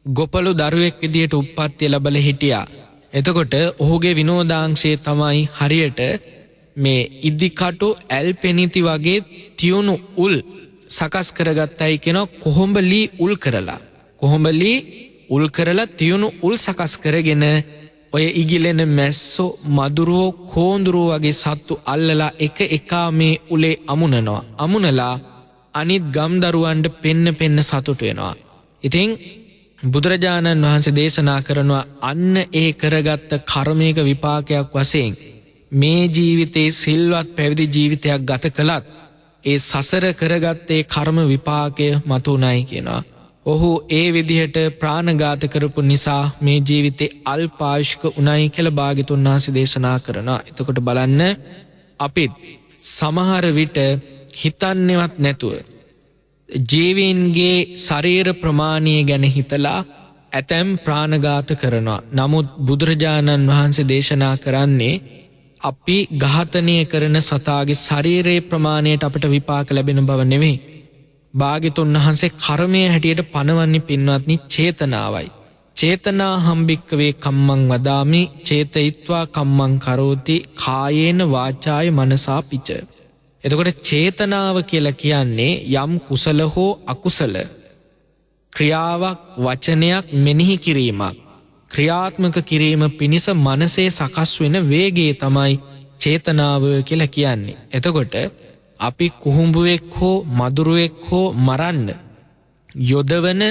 ගොපළු දරුවෙක් විදිහට උප්පත්තිය ලැබලා හිටියා. එතකොට ඔහුගේ විනෝදාංශය තමයි හරියට මේ ඉදිකටු ඇල්පෙනිති වගේ තියුණු උල් සකස් කරගත්තයි කියනවා කොහොඹලී උල් කරලා. කොහොඹලී උල් කරලා තියුණු උල් සකස් කරගෙන ඔය ඉගිලෙන මැස්සෝ මදුරුවෝ කෝඳුරුවෝ වගේ සත්තු අල්ලලා එක එකා මේ උලේ අමුණනවා. අමුණලා අනිත් ගම්දරුවන්ට පෙන්න සතුට වෙනවා. ඉතින් බුදුරජාණන් වහන්සේ දේශනා කරනවා අන්න ඒ කරගත්ත කර්මයක විපාකයක් වශයෙන් මේ ජීවිතේ සිල්වත් පැවිදි ජීවිතයක් ගත කළත් ඒ සසර කරගත්තේ කර්ම විපාකය මතුණයි කියනවා. ඔහු ඒ විදිහට ප්‍රාණඝාත කරපු නිසා මේ ජීවිතේ අල්පායුෂ්ක උණයි කියලා භාග්‍යතුන් වහන්සේ දේශනා කරනවා. එතකොට බලන්න අපිත් සමහර විට හිතන්නේවත් නැතුව ජීවීන්ගේ ශරීර ප්‍රමාණය ගැන හිතලා ඇතැම් ප්‍රාණඝාත කරනවා. නමුත් බුදුරජාණන් වහන්සේ දේශනා කරන්නේ අපි ඝාතනය කරන සතාගේ ශරීරයේ ප්‍රමාණයට අපට විපාක ලැබෙන බව නෙවෙයි. භාග්‍යතුන් වහන්සේ කර්මය හැටියට පනවන්නේ පින්වත්නි චේතනාවයි. චේතනා හම්බික්කවේ කම්මං වදාමි චේතයිත්වා කම්මං කරෝති කායේන වාචාය මනසා පිච. එතකොට චේතනාව කියලා කියන්නේ යම් කුසල හෝ අකුසල ක්‍රියාවක් වචනයක් මෙනෙහි කිරීමක් ක්‍රියාත්මක කිරීම පිණිස මනසේ සකස් වෙන වේගය තමයි චේතනාව කියලා කියන්නේ. එතකොට අපි කුහුඹුවෙක් හෝ මදුරුවෙක් හෝ මරන්න යොදවන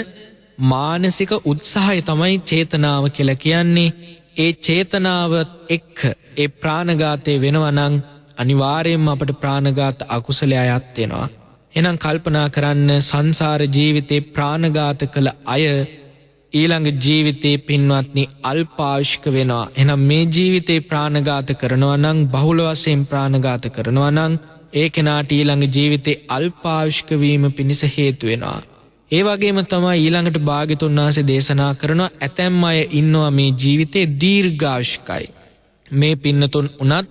මානසික උත්සාහය තමයි චේතනාව කියලා කියන්නේ. ඒ චේතනාව එක්ක ඒ ප්‍රාණඝාතය වෙනවා නම් අනිවාර්යයෙන්ම අපට ප්‍රාණඝාත අකුසලය අයත් වෙනවා. එහෙනම් කල්පනා කරන්න සංසාර ජීවිතේ ප්‍රාණඝාත කළ අය ඊළඟ ජීවිතේ පින්වත්නි අල්පායුෂ්ක වෙනවා. එහෙනම් මේ ජීවිතේ ප්‍රාණඝාත කරනවා නම් බහුල වශයෙන් ප්‍රාණඝාත කරනවා නම් ඒ කෙනාට ඊළඟ ජීවිතේ අල්පායුෂ්ක වීම පිණිස හේතු වෙනවා. ඒ වගේම තමයි ඊළඟට භාග්‍යතුන් වහන්සේ දේශනා කරනවා ඇතැම් අය ඉන්නවා මේ ජීවිතේ දීර්ඝායුෂ්කයි. මේ පින්නතුන් උනත්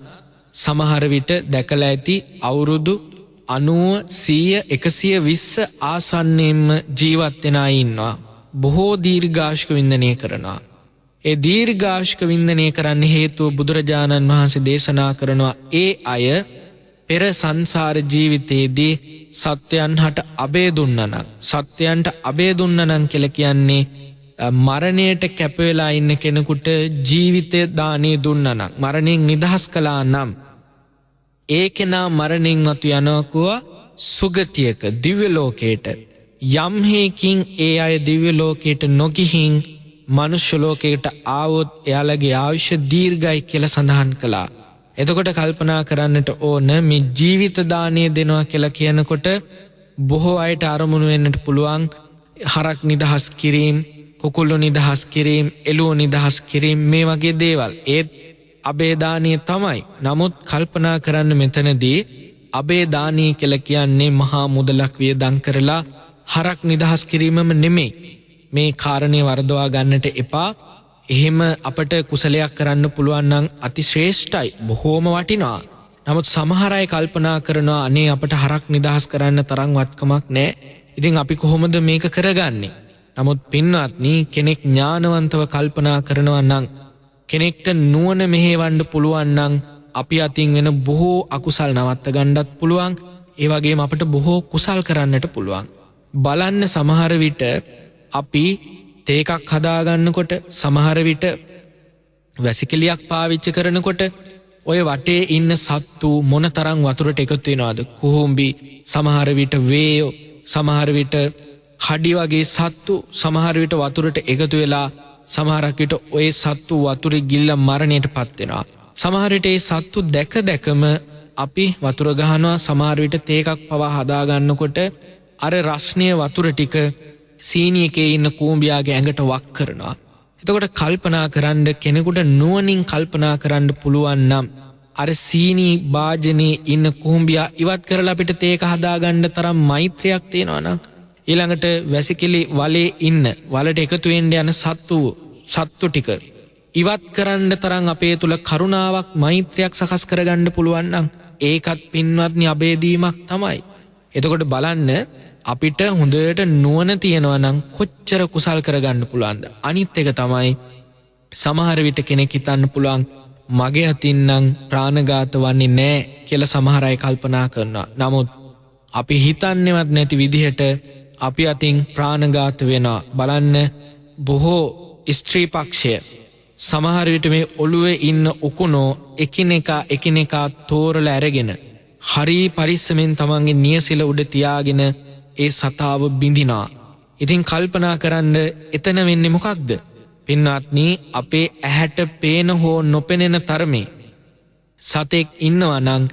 සමහර විට දැකලා ඇති අවුරුදු 90 100 120 ආසන්නයෙන්ම ජීවත් වෙන අය ඉන්නවා. බොහෝ දීර්ඝායුෂ්ක වින්දනය කරනවා. ඒ දීර්ඝායුෂ්ක වින්දනය කරන්න හේතුව බුදුරජාණන් වහන්සේ දේශනා කරනවා ඒ අය පෙර සංසාර ජීවිතයේදී සත්‍යයන් හට අබේ දුන්නනම් සත්‍යයන්ට අබේ දුන්නනම් කියලා කියන්නේ මරණයට කැප වෙලා ඉන්න කෙනෙකුට ජීවිතය දානේ දුන්නනම් මරණයෙන් නිදහස් කළා නම් ඒ කෙනා මරණයෙන් මතු යනවා සුගතියක දිව්‍ය ලෝකයට. යම් හේකින් ඒ අය දිව්‍ය ලෝකයට නොගිහින් මනුෂ්‍ය ලෝකයට ආවොත් එයාලගේ ආයුෂ දීර්ඝයි කියලා සඳහන් කළා. එතකොට කල්පනා කරන්නට ඕන මේ ජීවිත දානය දෙනවා කියලා කියනකොට බොහෝ අයට අරමුණු වෙන්නට පුළුවන් හරක් නිදහස් කිරීම, කුකුළු නිදහස් කිරීම, එළුව නිදහස් කිරීම මේ වගේ දේවල්. ඒත් අබේ දානය තමයි. නමුත් කල්පනා කරන්න මෙතනදී අබේ දානය කියලා කියන්නේ මහා මුදලක් වියදම් කරලා හරක් නිදහස් කිරීමම නෙමෙයි. මේ කාරණේ වරදවා ගන්නට එපා. එහෙම අපට කුසලයක් කරන්න පුළුවන් නම් අතිශ්‍රේෂ්ඨයි, බොහෝම වටිනවා. නමුත් සමහර අය කල්පනා කරනවා අනේ අපට හරක් නිදහස් කරන්න තරම් වත්කමක් නැහැ. ඉතින් අපි කොහොමද මේක කරගන්නේ? නමුත් පින්වත්නි කෙනෙක් ඥානවන්තව කල්පනා කරනවා නම් කෙනෙක්ට නුවණ මෙහෙවන්න පුළුවන් නම් අපි අතින් වෙන බොහෝ අකුසල් නවත්ත ගන්නත් පුළුවන්. ඒ වගේම අපට බොහෝ කුසල් කරන්නට පුළුවන්. බලන්න සමහර විට අපි තේකක් හදාගන්නකොට සමහර විට වැසිකිළියක් පාවිච්චි කරනකොට ඔය වටේ ඉන්න සත්තු මොනතරම් වතුරට එකතු වෙනවද? කුහුඹි, සමහර විට වේයෝ, සමහර විට කඩි වගේ සත්තු සමහර විට වතුරට එකතු වෙලා සමහරක් විට ওই සත්තු වතුරේ ගිල්ලා මරණයට පත් වෙනවා. සමහර විට ඒ සත්තු දැක දැකම අපි වතුර ගහනවා. සමහර විට තේකක් පවා හදා ගන්නකොට අර රස්නීය වතුර ටික සීනියකේ ඉන්න කූඹියාගේ ඇඟට වක් කරනවා. එතකොට කල්පනා කරන්න කෙනෙකුට නුවණින් කල්පනා කරන්න පුළුවන් නම් අර සීනි භාජනයේ ඉන්න කූඹියා ඉවත් කරලා අපිට තේක හදාගන්න තරම් මෛත්‍රියක් තියෙනවා නම් ඊළඟට වැසිකිලි වලේ ඉන්න වලට එකතු වෙන්න යන සත්තු ටික ඉවත් කරන්න තරම් අපේ තුල කරුණාවක් මෛත්‍රියක් සකස් කරගන්න පුළුවන් නම් ඒකත් පින්වත්නි අබේදීමක් තමයි. එතකොට බලන්න අපිට හොඳට නුවණ තියෙනවා නම් කොච්චර කුසල් කරගන්න පුළුවන්ද. අනිත් එක තමයි සමහර විට කෙනෙක් හිතන්න පුළුවන් මගේ අතින් නම් ප්‍රාණඝාත වන්නේ නැහැ කියලා සමහර අය කල්පනා කරනවා. නමුත් අපි හිතන්නේවත් නැති විදිහට අපි අතින් ප්‍රාණඝාත වෙනවා. බලන්න බොහෝ ස්ත්‍රී පක්ෂය සමහර විට මේ ඔළුවේ ඉන්න උකුණෝ එකිනෙකා තෝරලා අරගෙන හරි පරිස්සමෙන් තමන්ගේ නියසිල උඩ තියාගෙන ඒ සතාව බිඳිනා. ඉතින් කල්පනා කරන්න එතන වෙන්නේ මොකක්ද? පින්වත්නි අපේ ඇහැට පේන හෝ නොපෙනෙන තරමේ සතෙක් ඉන්නවා නම්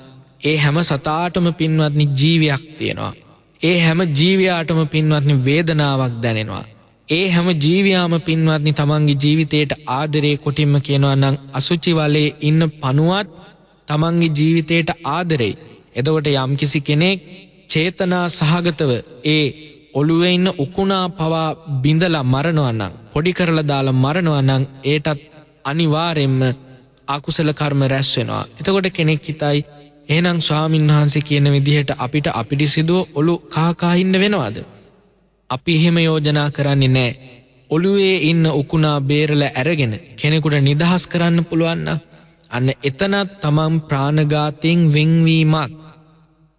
ඒ හැම සතාටම පින්වත්නි ජීවියක් තියෙනවා. ඒ හැම ජීවියාටම පින්වත්නි වේදනාවක් දැනෙනවා. ඒ හැම ජීවියාම පින්වත්නි තමන්ගේ ජීවිතයට ආදරේ කොටින්ම කියනවා නම් අසුචි වලේ ඉන්න පණුවත් තමන්ගේ ජීවිතයට ආදරේ. එතකොට යම්කිසි කෙනෙක් චේතනා සහගතව ඒ ඔළුවේ ඉන්න උකුණා පවා බිඳලා මරනවා නම් පොඩි කරලා දාලා මරනවා නම් ඒටත් අනිවාර්යෙන්ම අකුසල කර්ම රැස් වෙනවා. එතකොට කෙනෙක් හිතයි එහෙනම් ස්වාමින්වහන්සේ කියන විදිහට අපිට අපිරිසිදුව ඔළු කහකා ඉන්න වෙනවද? අපි එහෙම යෝජනා කරන්නේ නැහැ. ඔළුවේ ඉන්න උකුණා බේරලා අරගෙන කෙනෙකුට නිදහස් කරන්න පුළුවන් නම් අන්න එතනත් තමන් ප්‍රාණඝාතයෙන් වෙන්වීමක්.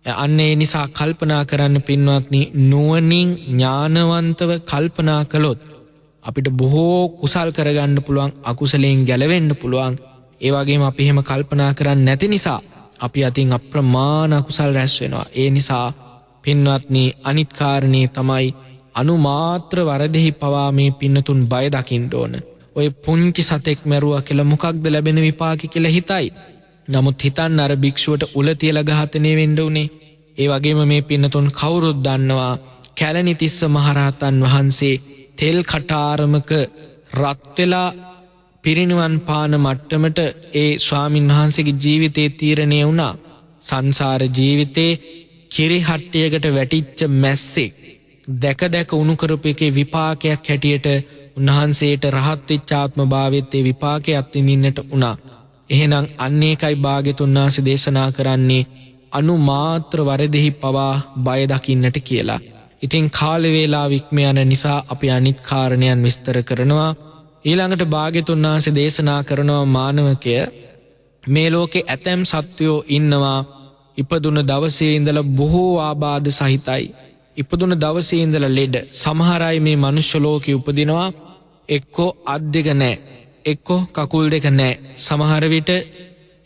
අන්න ඒ නිසා කල්පනා කරන්න පින්වත්නි නුවණින් ඥානවන්තව කල්පනා කළොත් අපිට බොහෝ කුසල් කරගන්න පුළුවන්, අකුසලයෙන් ගැලවෙන්න පුළුවන්. ඒ වගේම අපි එහෙම කල්පනා කරන්නේ නැති නිසා අපි අතින් අප්‍රමාණ අකුසල් රැස් වෙනවා. ඒ නිසා පින්වත්නි අනිත් කාරණේ තමයි අනුමාත්‍ර වරදෙහි පවා මේ පින්නතුන් බය දකින්න ඕන. ඔය පුංචි සතෙක් මැරුවා කියලා මොකක්ද ලැබෙන විපාකي කියලා හිතයි. නමුත් හිතන්න අර භික්ෂුවට උල තියලා ඝාතනය වෙන්න උනේ. ඒ වගේම මේ පින්නතුන් කවුරුත් දන්නවා කැලණිතිස්ස මහරහතන් වහන්සේ තෙල් කටාරමක රත් වෙලා පිරිනිවන් පාන මට්ටමට ඒ ස්වාමින් වහන්සේගේ ජීවිතේ තීරණය වුණා. සංසාර ජීවිතේ කිරිහට්ටියකට වැටිච්ච මැස්සෙක් දැක දැක උණු කරපු එකේ විපාකයක් හැටියට උන්වහන්සේට රහත් වෙච්ච ආත්ම භාවයේත් ඒ විපාකයක් විඳින්නට උනා. එහෙනම් අන්න ඒකයි භාග්‍යතුන් වහන්සේ දේශනා කරන්නේ අනුමාත්‍ර වරදෙහි පවා බය දකින්නට කියලා. ඉතින් කාල වේලාව ඉක්ම යන නිසා අපි අනිත් කාරණයන් විස්තර කරනවා. ඊළඟට භාග්‍යතුන් වහන්සේ දේශනා කරනවා මානවකය මේ ලෝකේ ඇතැම් සත්වයෝ ඉන්නවා ඉපදුන දවසේ ඉඳලා බොහෝ ආබාධ සහිතයි. ඉපදුන දවසේ ඉඳලා ලෙඩ. සමහර අය මේ මනුෂ්‍ය ලෝකේ උපදිනවා එක්කෝ අත් දෙක නැහැ, එක්කෝ කකුල් දෙක නැහැ. සමහර විට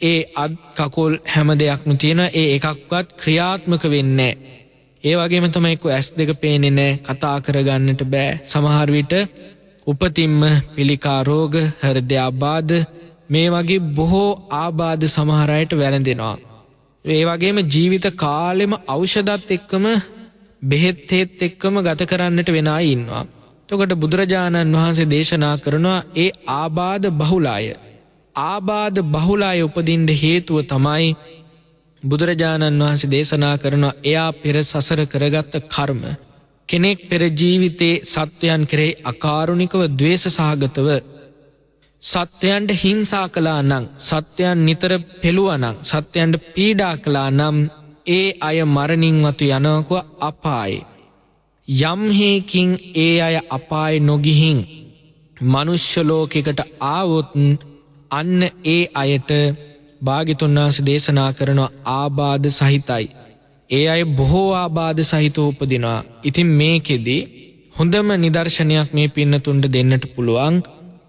ඒ අත් කකුල් හැම දෙයක්ම තියෙනවා, ඒ එකක්වත් ක්‍රියාත්මක වෙන්නේ නැහැ. ඒ වගේම තමයි එක්කෝ ඇස් දෙක පේන්නේ නැහැ, කතා කරගන්නට බෑ. සමහර විට උපතින්ම පිළිකා රෝග, හෘදයාබාධ මේ වගේ බොහෝ ආබාධ සමහර අයට වැළඳෙනවා. ඒ වගේම ජීවිත කාලෙම ඖෂධත් එක්කම බෙහෙත් එක්කම ගත කරන්නට වෙන අය ඉන්නවා. එතකොට බුදුරජාණන් වහන්සේ දේශනා කරනවා ඒ ආබාධ බහුලය. ආබාධ බහුලය උපදින්න හේතුව තමයි බුදුරජාණන් වහන්සේ දේශනා කරනවා එයා පෙර සසර කරගත්ත කර්ම. කෙනෙක් පෙර ජීවිතේ සත්වයන් කෙරෙහි අකාරුණිකව ද්වේෂ සහගතව සත්වයන්ට හිංසා කළා නම්, සත්වයන් නිතර පෙළුවා නම්, සත්වයන්ට පීඩා කළා නම් ඒ අය මරණින් වතු යනකව අපායේ. යම් හේකින් ඒ අය අපායේ නොගිහින් මනුෂ්‍ය ලෝකයකට ආවොත් අන්න ඒ අයට භාග්‍යතුන් වහන්සේ දේශනා කරනවා ආබාධ සහිතයි. ඒ අය බොහෝ ආබාධ සහිතව උපදිනවා. ඉතින් මේකෙදි හොඳම නිදර්ශනයක් මේ පින්නතුන්ට දෙන්නට පුළුවන්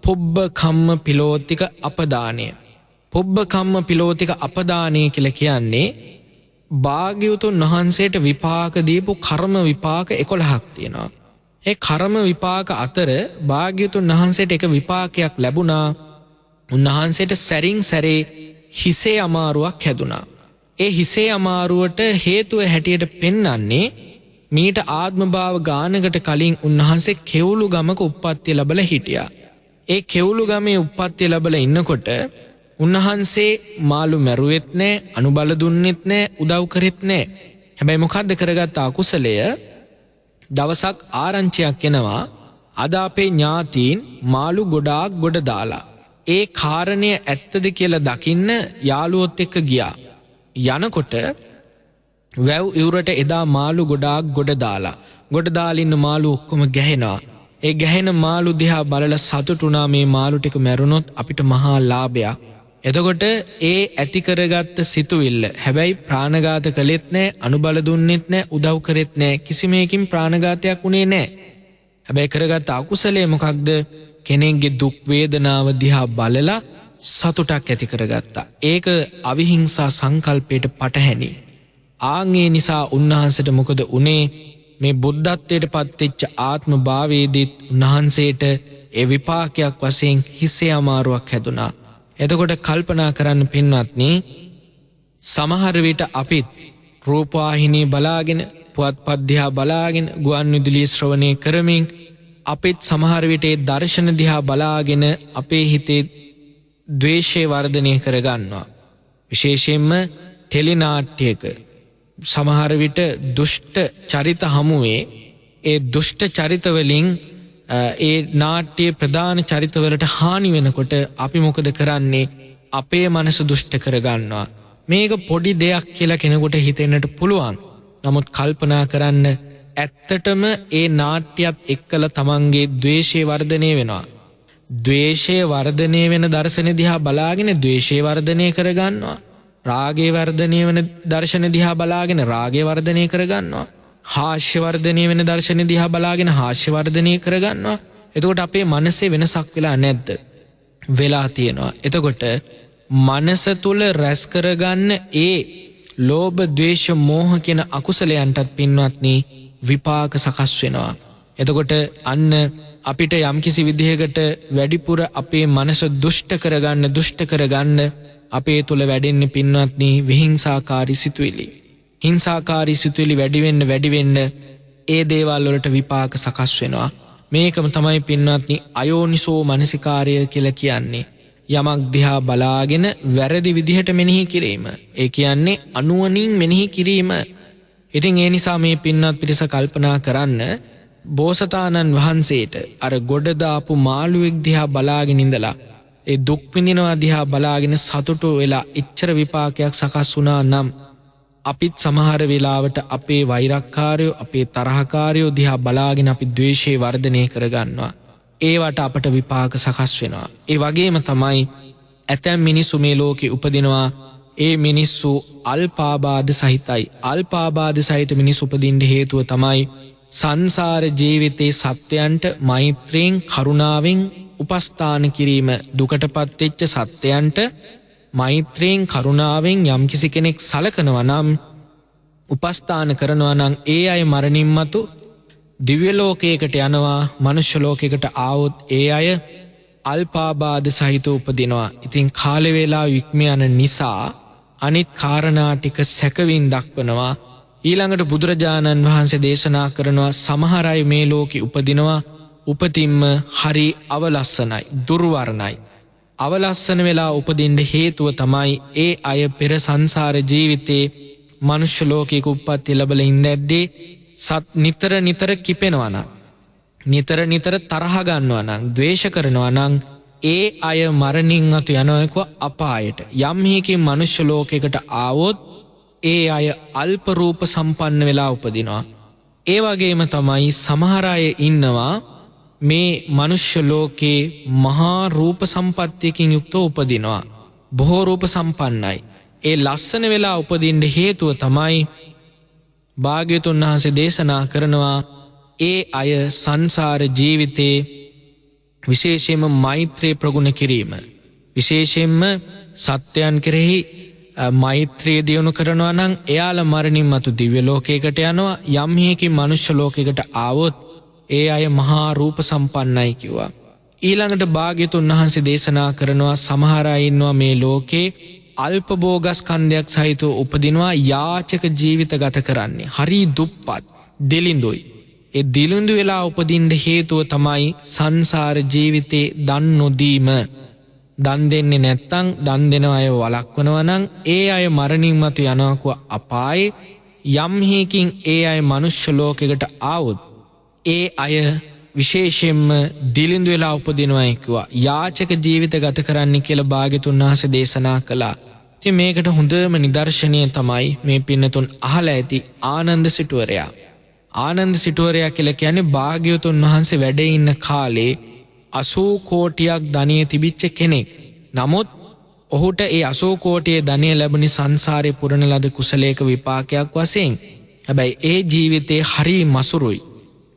පුබ්බ කම්ම පිලෝතික අපදානය. පුබ්බ කම්ම පිලෝතික අපදානය කියලා කියන්නේ භාග්‍යවතුන් වහන්සේට විපාක දීපු කර්ම විපාක 11ක් තියෙනවා. ඒ කර්ම විපාක අතර භාග්‍යවතුන් වහන්සේට එක විපාකයක් ලැබුණා. උන්වහන්සේට සැරින් සැරේ හිසේ අමාරුවක් හැදුනා. ඒ හිසේ අමාරුවට හේතුව හැටියට පෙන්වන්නේ මීට ආත්මභාව ගානකට කලින් උන්වහන්සේ කෙවුළු ගමක උප්පත්තිය ලැබලා හිටියා. ඒ කෙවුළු ගමේ උප්පත්තිය ලැබලා ඉන්නකොට උන්වහන්සේ මාළු මැරුවෙත් නැහැ, අනුබල දුන්නෙත් නැහැ, උදව් කරෙත් නැහැ. හැබැයි මොකද්ද කරගත්ත අකුසලය? දවසක් ආරංචියක් එනවා අද අපේ ඥාතීන් මාළු ගොඩාක් ගොඩ දාලා. ඒ කාරණය ඇත්තද කියලා දකින්න යාළුවොත් එක්ක ගියා. යනකොට වැව් ඉවුරට එදා මාළු ගොඩාක් ගොඩ දාලා. ගොඩ දාලා ඉන්න මාළු ඔක්කොම ගැහෙනවා. ඒ ගැහෙන මාළු දිහා බලලා සතුටුනා මේ මාළු ටික මැරුණොත් අපිට මහා ලාභයක්. එතකොට ඒ ඇති කරගත්ත සිතුවිල්ල හැබැයි ප්‍රාණඝාත කළෙත් නැහැ, අනුබල දුන්නෙත් නැහැ, උදව් කරෙත් නැහැ, කිසිමයකින් ප්‍රාණඝාතයක් උනේ නැහැ. හැබැයි කරගත්ත අකුසලයේ මොකක්ද? කෙනෙක්ගේ දුක් වේදනාව දිහා බලලා සතුටක් ඇති කරගත්තා. ඒක අවිහිංසා සංකල්පයට පටහැනි. ආන්ගේ නිසා උන්වහන්සේට මොකද උනේ? මේ බුද්ධත්වයට පත්වෙච්ච ආත්ම භාවයේදීත් උන්වහන්සේට ඒ විපාකයක් වශයෙන් හිසේ අමාරුවක් හැදුනා. එතකොට කල්පනා කරන්න පින්වත්නි, සමහර විට අපිත් රූපවාහිනී බලාගෙන, පුවත්පත් දිහා බලාගෙන, ගුවන් විදුලි ශ්‍රවණය කරමින් අපිත් සමහර විට ඒ දර්ශන දිහා බලාගෙන අපේ හිතේ ද්වේෂය වර්ධනය කරගන්නවා. විශේෂයෙන්ම ටෙලිනාට්‍යයක සමහර විට දුෂ්ට චරිත හමුවේ ඒ දුෂ්ට චරිතවලින් ඒ නාට්‍ය ප්‍රධාන චරිතවලට හානි වෙනකොට අපි මොකද කරන්නේ? අපේ මනස දුෂ්ට කරගන්නවා. මේක පොඩි දෙයක් කියලා කෙනෙකුට හිතෙන්නට පුළුවන්. නමුත් කල්පනා කරන්න, ඇත්තටම ඒ නාට්‍යයත් එක්කලා තමන්ගේ ද්වේෂය වර්ධනය වෙනවා. ද්වේෂය වර්ධනය වෙන දර්ශන දිහා බලාගෙන ද්වේෂය වර්ධනය කරගන්නවා. රාගය වර්ධනය වෙන දර්ශන දිහා බලාගෙන රාගය වර්ධනය කරගන්නවා. හාස්‍ය වර්ධනය වෙන දර්ශන දිහා බලාගෙන හාස්‍ය වර්ධනය කරගන්නවා. එතකොට අපේ මනසේ වෙනසක් වෙලා නැද්ද? වෙලා තියෙනවා. එතකොට මනස තුල රැස් කරගන්න ඒ ලෝභ, ද්වේෂ, මෝහ කියන අකුසලයන්ටත් පින්වත්නි විපාක සකස් වෙනවා. එතකොට අන්න අපිට යම්කිසි විදිහකට වැඩිපුර අපේ මනස දුෂ්ට කරගන්න අපේ තුල වැඩෙන්නේ පින්වත්නි විහිංසාකාරී සිතුවිලි. හිංසාකාරී සිතුවිලි වැඩි වෙන්න ඒ දේවල් වලට විපාක සකස් වෙනවා. මේකම තමයි පින්වත්නි අයෝනිසෝ මනසිකාරය කියලා කියන්නේ. යමක් දිහා බලාගෙන වැරදි විදිහට මෙනෙහි කිරීම. ඒ කියන්නේ අනුවණින් මෙනෙහි කිරීම. ඉතින් ඒ නිසා මේ පින්වත් පිරිස කල්පනා කරන්න, බෝසතාණන් වහන්සේට අර ගොඩ දාපු මාළුවෙක් දිහා බලාගෙන ඉඳලා ඒ දුක් විඳිනවා දිහා බලාගෙන සතුටු වෙලා ඉච්ඡර විපාකයක් සකස් වුණා නම් අපිත් සමහර වෙලාවට අපේ වෛරක්කාරයෝ, අපේ තරහකාරයෝ දිහා බලාගෙන අපි ද්වේෂය වර්ධනය කරගන්නවා. ඒවට අපට විපාක සකස් වෙනවා. ඒ වගේම තමයි ඇතැම් මිනිස්සු මේ ලෝකේ උපදිනවා. ඒ මිනිස්සු අල්පාබාධ සහිතයි. අල්පාබාධ සහිත මිනිස්සු උපදින්න හේතුව තමයි සංසාර ජීවිතේ සත්‍යයන්ට මෛත්‍රියෙන්, කරුණාවෙන් උපස්ථාන කිරීම. දුකටපත් වෙච්ච සත්‍යයන්ට මෛත්‍රියෙන්, කරුණාවෙන් යම්කිසි කෙනෙක් සලකනවා නම්, උපස්ථාන කරනවා නම් ඒ අය මරණින් මතු දිව්‍ය ලෝකයකට යනවා. මනුෂ්‍ය ලෝකයකට ආවොත් ඒ අය අල්පාබාධ සහිත උපදිනවා. ඉතින් කාල වේලාව ඉක්ම යන නිසා අනිත් කාරණා ටික සැකවින් දක්වනවා. ඊළඟට බුදුරජාණන් වහන්සේ දේශනා කරනවා සමහර අය මේ ලෝකෙ උපදිනවා උපතින්ම හරි අවලස්සනයි, දුර්වර්ණයි. අවලස්සන වෙලා උපදින්න හේතුව තමයි ඒ අය පෙර සංසාර ජීවිතේ මනුෂ්‍ය ලෝකයක උප්පත්ති ලැබලා ඉඳද්දී නිතර කිපෙනවා නම්, නිතර තරහ ගන්නවා නම්, ද්වේෂ කරනවා නම් ඒ අය මරණින් මතු යනවා අපායට. යම් හේකින් මනුෂ්‍ය ලෝකයකට ආවොත් ඒ අය අල්ප රූප සම්පන්න වෙලා උපදිනවා. ඒ වගේම තමයි සමහර අය ඉන්නවා මේ මනුෂ්‍ය ලෝකේ මහා රූප සම්පත්තියකින් යුක්තව උපදිනවා. බොහෝ රූප සම්පන්නයි. ඒ ලස්සන වෙලා උපදින්න හේතුව තමයි භාග්‍යවතුන් වහන්සේ දේශනා කරනවා ඒ අය සංසාර ජීවිතේ විශේෂයෙන්ම මෛත්‍රී ප්‍රගුණ කිරීම, විශේෂයෙන්ම සත්‍යයන් කෙරෙහි මෛත්‍රිය දියුණු කරනවා නම් එයාලා මරණින් මතු දිව්‍ය ලෝකයකට යනවා. යම් හේකින් මනුෂ්‍ය ලෝකයකට ආවොත් ඒ අය මහා රූප සම්පන්නයි කිව්වා. ඊළඟට භාග්‍යතුන් වහන්සේ දේශනා කරනවා සමහර අය ඉන්නවා මේ ලෝකේ අල්ප භෝගස්කන්ධයක් සහිතව උපදිනවා යාචක ජීවිත ගත කරන්නේ. හරි දුප්පත් දෙලිඳුයි. ඒ දිලිඳු වෙලා උපදින්න හේතුව තමයි සංසාර ජීවිතේ දන් නොදීම. දන් දෙන්නේ නැත්තම් දන් දෙන අය වළක්වනවා නම් ඒ අය මරණින් මතු යනවා අපායේ. යම් හේකින් ඒ අය මනුෂ්‍ය ලෝකයකට ආවොත් ඒ අය විශේෂයෙන්ම දිලිඳු වෙලා උපදිනවා කිව්වා. යාචක ජීවිත ගත කරන්න කියලා භාග්‍යතුන් වහන්සේ දේශනා කළා. ඉතින් මේකට හොඳම නිදර්ශනය තමයි මේ පින්නතුන් අහලා ඇති ආනන්ද සිටුවරයා. ආනන්ද සිටුවරයා කියලා කියන්නේ භාග්‍යවතුන් වහන්සේ වැඩ ඉන්න කාලේ 80 කෝටියක් ධනිය තිබිච්ච කෙනෙක්. නමුත් ඔහුට ඒ 80 කෝටියේ ධනිය ලැබුණි සංසාරේ පුරන ලද කුසලයක විපාකයක් වශයෙන්. හැබැයි ඒ ජීවිතේ හරි මසුරුයි.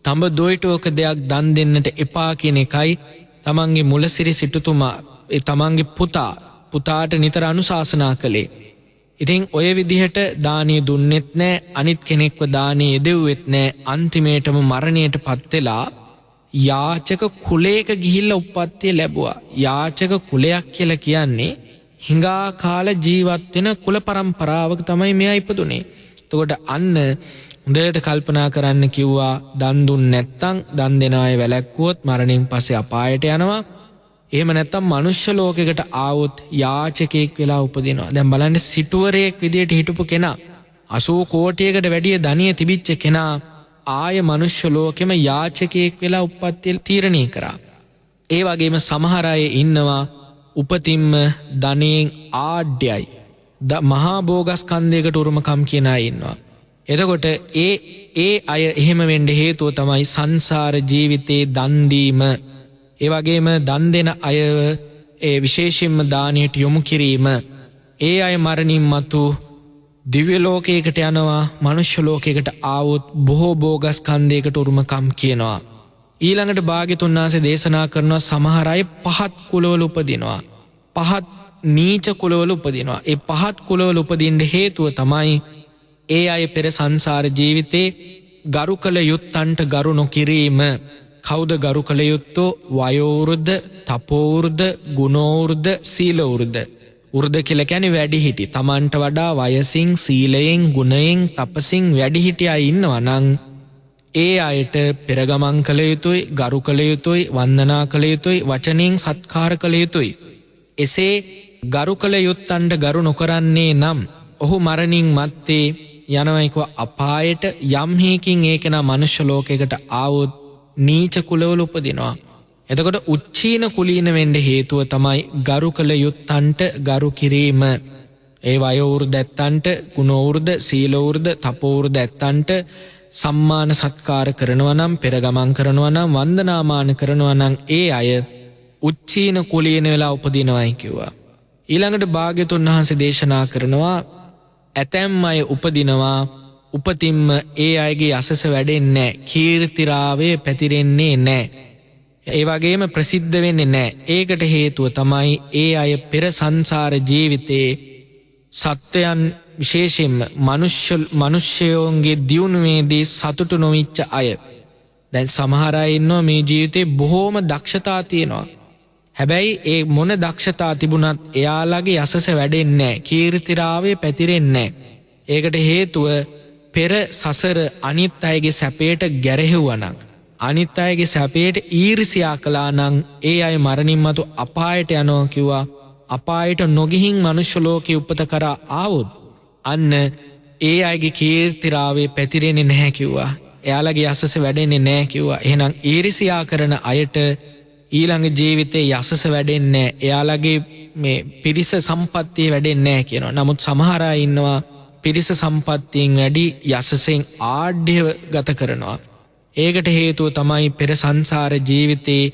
තඹ දොයිටෝක දෙයක් දන් දෙන්නට එපා කියන එකයි තමන්ගේ මුලසිරි සිටුතුමා තමන්ගේ පුතාට නිතර අනුශාසනා කළේ. ඉතින් ඔය විදිහට දානිය දුන්නෙත් නෑ, අනිත් කෙනෙක්ව දානිය යෙදෙව්වෙත් නෑ. අන්තිමේටම මරණයට පත් වෙලා යාචක කුලයක ගිහිල්ලා උප්පත්තිය ලැබුවා. යාචක කුලයක් කියලා කියන්නේ හිඟා කාල ජීවත් වෙන කුල පරම්පරාවක තමයි මෙයා ඉපදුනේ. එතකොට අන්න හොඳට කල්පනා කරන්න කිව්වා දන් දුන්නේ නැත්තම් දන් දෙන අය වැළැක්වුවොත් මරණයෙන් පස්සේ අපායට යනවා. එහෙම නැත්තම් මනුෂ්‍ය ලෝකයකට ආවොත් යාචකයෙක් වෙලා උපදිනවා. දැන් බලන්න සිටුවරයෙක් විදියට හිටපු කෙනා 80 කෝටියකට වැඩිය ධනිය තිබිච්ච කෙනා ආය මනුෂ්‍ය ලෝකෙම යාචකයෙක් වෙලා උප්පත්තිය තීරණය කරා. ඒ වගේම සමහර අය ඉන්නවා උපතින්ම ධනෙන් ආඩ්‍යයි. මහා භෝගස්කන්ධයකට උරුමකම් කියන අය ඉන්නවා. එතකොට ඒ අය එහෙම වෙන්න හේතුව තමයි සංසාර ජීවිතේ දන් දීම. ඒ වගේම දන් දෙන අය ඒ විශේෂයෙන්ම දානයට යොමු කිරීම. ඒ අය මරණින් මතු දිව්‍ය ලෝකයකට යනවා, මනුෂ්‍ය ලෝකයකට ආවොත් බොහෝ භෝගස්කන්ධයකට උරුමකම් කියනවා. ඊළඟට භාග්‍යතුන් වහන්සේ දේශනා කරනවා සමහර අය පහත් කුලවල උපදිනවා. පහත් නීච කුලවල උපදිනවා. ඒ පහත් කුලවල උපදින්න හේතුව තමයි ඒ අය පෙර සංසාර ජීවිතේ ගරු කළ යුත්තන්ට ගරු නොකිරීම. කවුද ගරු කළ යුත්තෝ? වයෝවෘද්ධ, තපෝවෘද්ධ, ගුණෝවෘද්ධ, සීලවෘද්ධ. වෘද්ධ කියලා කියන්නේ වැඩිහිටි. Tamanට වඩා වයසින්, සීලයෙන්, ගුණයෙන්, තපසින් වැඩිහිටි අය ඉන්නවා නම් ඒ අයට පෙරගමන් කළ යුතුයි, ගරු කළ යුතුයි, වන්දනා කළ යුතුයි, වචනෙන් සත්කාර කළ යුතුයි. එසේ ගරු කළ යුත්තන්ට ගරු නොකරන්නේ නම් ඔහු මරණින් මත්තේ යනවයිකව අපායට. යම් හේකින් ඒකෙනා මනුෂ්‍ය ලෝකයකට ආවොත් නීච කුලවල උපදිනවා. එතකොට උච්චීන කුලීන වෙන්න හේතුව තමයි ගරු කළ යුත්තන්ට ගරු කිරීම. ඒ වයෝවෘද්ධ ඇත්තන්ට, ගුණෝවෘද්ධ, සීලවෘද්ධ, තපෝවෘද්ධ ඇත්තන්ට සම්මාන සත්කාර කරනවා නම්, පෙරගමන් කරනවා නම්, වන්දනාමාන කරනවා නම් ඒ අය උච්චීන කුලීන වෙලා උපදිනවයි කිව්වා. ඊළඟට භාග්‍යතුන් වහන්සේ දේශනා කරනවා ඇතැම් අය උපදිනවා උපතින්ම ඒ අයගේ යසස වැඩෙන්නේ නැහැ, කීර්තිරාවය පැතිරෙන්නේ නැහැ, ඒ වගේම ප්‍රසිද්ධ වෙන්නේ නැහැ. ඒකට හේතුව තමයි ඒ අය පෙර සංසාර ජීවිතේ සත්වයන් විශේෂයෙන්ම මනුෂ්‍යයෝන්ගේ දියුණුවේදී සතුටු නොවිච්ච අය. දැන් සමහර අය ඉන්නවා මේ ජීවිතේ බොහෝම දක්ෂතා තියෙනවා. හැබැයි ඒ මොන දක්ෂතා තිබුණත් එයාලගේ යසස වැඩෙන්නේ නැහැ, කීර්තිරාවය පැතිරෙන්නේ නැහැ. ඒකට හේතුව පෙර සසර අනිත් අයගේ සැපයට ගැරහෙව්වා නම්, අනිත් අයගේ සැපයට ඊර්ෂ්‍යා කළා නම් ඒ අය මරණින් මතු අපායට යනවා කිව්වා. අපායට නොගිහින් මනුෂ්‍ය ලෝකේ උපත කරා ආවොත් අන්න ඒ අයගේ කීර්තිරාවය පැතිරෙන්නේ නැහැ කිව්වා. එයාලගේ යසස වැඩෙන්නේ නැහැ කිව්වා. එහෙනම් ඊර්ෂ්‍යා කරන අයට ඊළඟ ජීවිතේ යසස වැඩෙන්නේ නැහැ. එයාලගේ මේ පිරිස සම්පත්තිය වැඩෙන්නේ නැහැ කියනවා. නමුත් සමහර අය ඉන්නවා පිරිස සම්පත්තියෙන් වැඩි යසසෙන් ආඩ්‍යව ගත කරනවා. ඒකට හේතුව තමයි පෙර සංසාර ජීවිතේ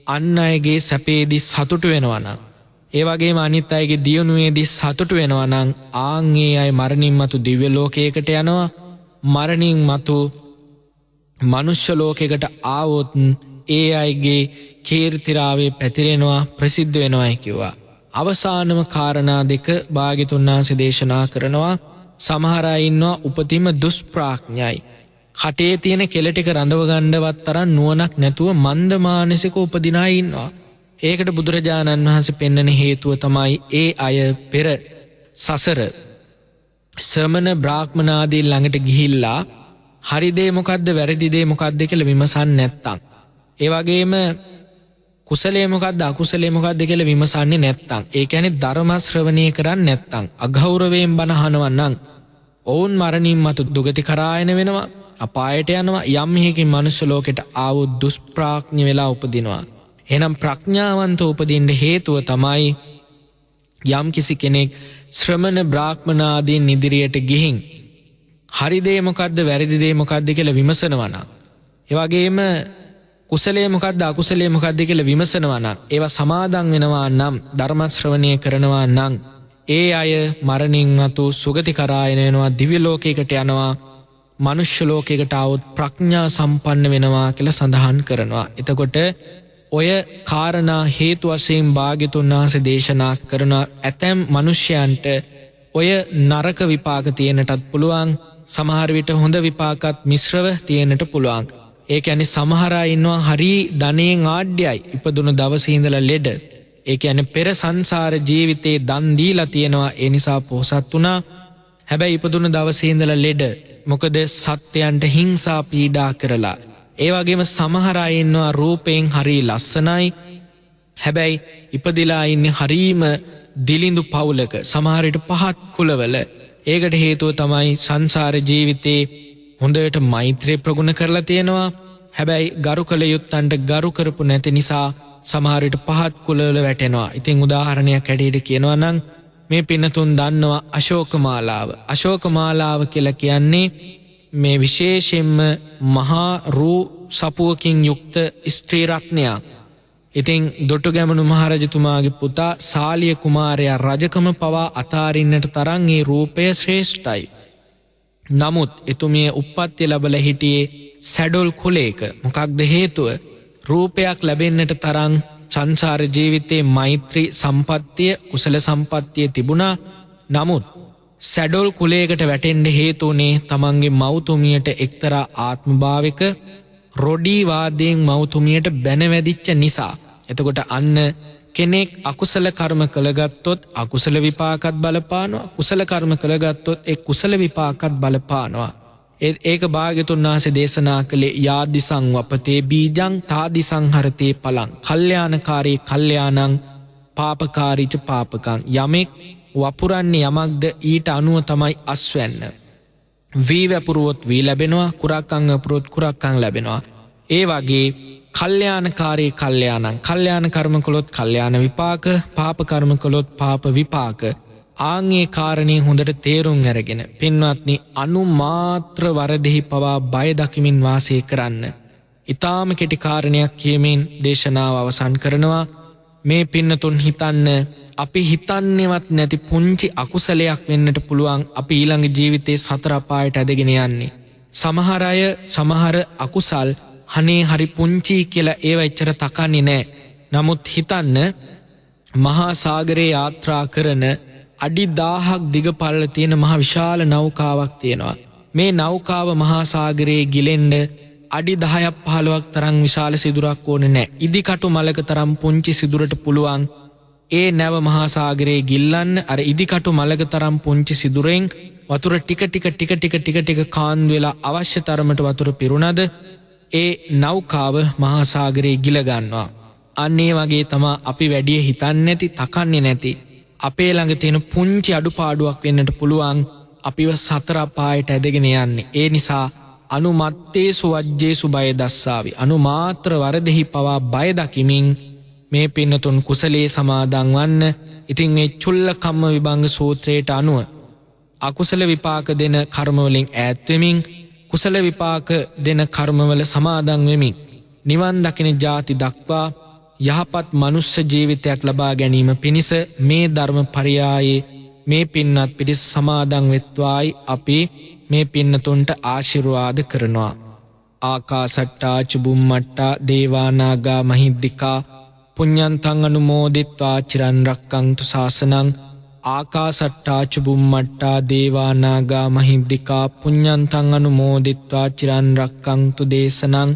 අන් අයගේ සැපේදී සතුටු වෙනවා නම්, ඒ වගේම අනිත් අයගේ දියුණුවේදී සතුටු වෙනවා නම් ආන් ඒ අය මරණින් මතු දිව්‍ය ලෝකයකට යනවා. මරණින් මතු මනුෂ්‍ය ලෝකයකට ආවොත් ඒ අයගේ කීර්තිරාවේ පැතිරෙනවා, ප්‍රසිද්ධ වෙනවායි කිව්වා. අවසානම කාරණා දෙක භාග්‍යතුන් වහන්සේ දේශනා කරනවා. සමහර අය ඉන්නවා උපතින්ම දුෂ්ප්‍රඥයි. කටේ තියෙන කෙල ටික රඳව ගන්නවත් තරම් නුවණක් නැතුව මන්ද මානසික උපදින අය ඉන්නවා. ඒකට බුදුරජාණන් වහන්සේ පෙන්වන හේතුව තමයි ඒ අය පෙර සසර ශ්‍රමණ බ්‍රාහ්මණ ආදී ළඟට ගිහිල්ලා හරි දේ මොකද්ද වැරදි දේ මොකද්ද කියලා විමසන්නේ නැත්තම්. ඒ වගේම කුසලයේ මොකද්ද අකුසලයේ මොකද්ද කියලා විමසන්නේ නැත්තම්. ඒ කියන්නේ ධර්ම ශ්‍රවණය කරන්නේ නැත්තම් අගෞරවයෙන් බණ අහනවා නම් ඔවුන් මරණින් මතු දුගති කරායන වෙනවා, අපායට යනවා. යම් හේකින් මනුෂ්‍ය ලෝකෙට ආවොත් දුෂ්ප්‍රඥ වෙලා උපදිනවා. එහෙනම් ප්‍රඥාවන්ත උපදින්න හේතුව තමයි යම් කිසි කෙනෙක් ශ්‍රමණ බ්‍රාහ්මණ ආදීන් ඉදිරියට ගිහින් හරි දේ මොකද්ද වැරදි දේ මොකද්ද කියලා විමසනවා නම්, ඒ වගේම කුසලයේ මොකද්ද අකුසලයේ මොකද්ද කියලා විමසනවා නම්, ඒවා සමාදන් වෙනවා නම්, ධර්ම ශ්‍රවණය කරනවා නම් ඒ අය මරණින් මතු සුගති කරායන වෙනවා, දිව්‍ය ලෝකයකට යනවා, මනුෂ්‍ය ලෝකයකට આવොත් ප්‍රඥා සම්පන්න වෙනවා කියලා සඳහන් කරනවා. එතකොට ඔය කාරණා හේතු වශයෙන් භාග්‍යතුන් වහන්සේ දේශනා කරන ඇතැම් මිනිසයන්ට ඔය නරක විපාක තියෙනටත් පුළුවන්, සමහර විට හොඳ විපාකත් මිශ්‍රව තියෙනට පුළුවන්. ඒ කියන්නේ සමහර අය ඉන්නවා හරි ධනෙන් ආඩ්‍යයි, ඉපදුණු දවසේ ඉඳලා ලෙඩ. ඒ කියන්නේ පෙර සංසාර ජීවිතේ දන් දීලා තියෙනවා, ඒ නිසා පොහසත් වුණා. හැබැයි ඉපදුණු දවසේ ඉඳලා ලෙඩ. මොකද සත්‍යයන්ට හිංසා පීඩා කරලා. ඒ වගේම සමහර අය ඉන්නවා රූපයෙන් හරි ලස්සනයි, හැබැයි ඉපදිලා ඉන්නේ හරීම දිලිඳු පවුලක, සමහර විට පහත් කුලවල. ඒකට හේතුව තමයි සංසාර ජීවිතේ හොඳට මෛත්‍රී ප්‍රගුණ කරලා තියෙනවා, හැබැයි ගරු කළ යුත්තන්ට ගරු කරපු නැති නිසා සමහර විට පහත් කුලවල වැටෙනවා. ඉතින් උදාහරණයක් ඇටියට කියනවා නම් මේ පින්නතුන් දන්නවා අශෝකමාලාව. අශෝකමාලාව කියලා කියන්නේ මේ විශේෂයෙන්ම මහා රූ සපුවකින් යුක්ත ස්ත්‍රී රත්නයක්. ඉතින් දොටුගැමුණු මහරජතුමාගේ පුතා සාලිය කුමාරයා රජකම පවා අතාරින්නට තරම් ඒ රූපය ශ්‍රේෂ්ඨයි. නමුත් එතුමිය උප්පත්ති ලැබලා හිටියේ සැඩොල් කුලයක. මොකක්ද හේතුව? රූපයක් ලැබෙන්නට තරම් සංසාර ජීවිතේ මෛත්‍රී සම්පත්තිය, කුසල සම්පත්තිය තිබුණා. නමුත් සැඩොල් කුලයකට වැටෙන්න හේතුනේ තමන්ගේ මව්තුමියට එක්තරා ආත්මභාවික රොඩී වාදයෙන් මව්තුමියට බැනවැදිච්ච නිසා. එතකොට අන්න කෙනෙක් අකුසල කර්ම කළගත්තොත් අකුසල විපාකත් බලපානවා, කුසල කර්ම කළගත්තොත් ඒ කුසල විපාකත් බලපානවා. ඒක භාග්‍යතුන් වහන්සේ දේශනා කළේ යාදි සංවපතේ බීජං තාදි සංහරතේ පලං කල්යාණකාරී කල්යාණං පාපකාරීච පාපකං. යමෙක් වපුරන්නේ යමක්ද ඊට අනුව තමයි අස්වැන්න. වී වැපුරුවොත් වී ලැබෙනවා, කුරක්කං වැපුරුවොත් කුරක්කං ලැබෙනවා. ඒ වගේ කල්යාණකාරී කල්යාණං, කල්යාණ කර්ම කළොත් කල්යාණ විපාක, පාප කර්ම කළොත් පාප විපාක. ආන්ගේ කාරණේ හොඳට තේරුම් අරගෙන පින්වත්නි, අනුමාත්‍ර වරදෙහි පවා බය දකිමින් වාසය කරන්න. ඊටාම කෙටි කාරණයක් කියමින් දේශනාව අවසන් කරනවා. මේ පින්නතුන් හිතන්න, අපි හිතන්නේවත් නැති පුංචි අකුසලයක් වෙන්නට පුළුවන් අපි ඊළඟ ජීවිතේ සතර අපායට ඇදගෙන යන්නේ. සමහර අය සමහර අකුසල් හනේ හරි පුංචි කියලා ඒව එච්චර තකන්නේ නැහැ. නමුත් හිතන්න, මහා සාගරේ යාත්‍රා කරන අඩි 1000ක් දිග පළල තියෙන මහ විශාල නෞකාවක් තියෙනවා. මේ නෞකාව මහා සාගරයේ ගිලෙන්න අඩි 10ක් 15ක් තරම් විශාල සිදුරක් ඕනේ නැහැ. ඉදිකටු මලක තරම් පුංචි සිදුරට පුළුවන් ඒ නැව මහා සාගරයේ ගිල්ලන්න අර ඉදිකටු මලක තරම් පුංචි සිදුරෙන් වතුර ටික කාන්දු වෙලා අවශ්‍ය තරමට වතුර පිරුණද ඒ නෞකාව මහා සාගරයේ ගිල ගන්නවා. අන්න ඒ වගේ තමයි අපි වැඩි හිතන්නේ නැති, තකන්නේ නැති අපේ ළඟ තියෙන පුංචි අඩුපාඩුවක් වෙන්නට පුළුවන් අපිව සතර අපායට ඇදගෙන යන්නේ. ඒ නිසා අනුමත්තේසු වජ්ජේසු බය දස්සාවි, අනුමාත්‍ර වරදෙහි පවා බය දකිමින් මේ පින්නතුන් කුසලයේ සමාදන් වන්න. ඉතින් මේ චුල්ල කම්ම විභංග සූත්‍රයට අනුව අකුසල විපාක දෙන කර්මවලින් ඈත් වෙමින් කුසල විපාක දෙන කර්මවල සමාදන් වෙමින් නිවන් දකින ජාති දක්වා යහපත් මනුෂ්‍ය ජීවිතයක් ලබා ගැනීම පිණිස මේ ධර්ම පරියායේ මේ පින්නත් පිරිස සමාදන් වෙත්වායි අපි මේ පින්නතුන්ට ආශිර්වාද කරනවා. ආකාසට්ටා චුබුම්මට්ටා දේවානාගා මහිද්దికා පුඤ්ඤන්තං අනුමෝදිත්වා චිරන් රක්ඛන්තු ශාසනං ආකාසට්ටා චුබුම්මට්ටා දේවානාගා මහිද්దికා පුඤ්ඤන්තං අනුමෝදිත්වා චිරන් රක්ඛන්තු දේශනං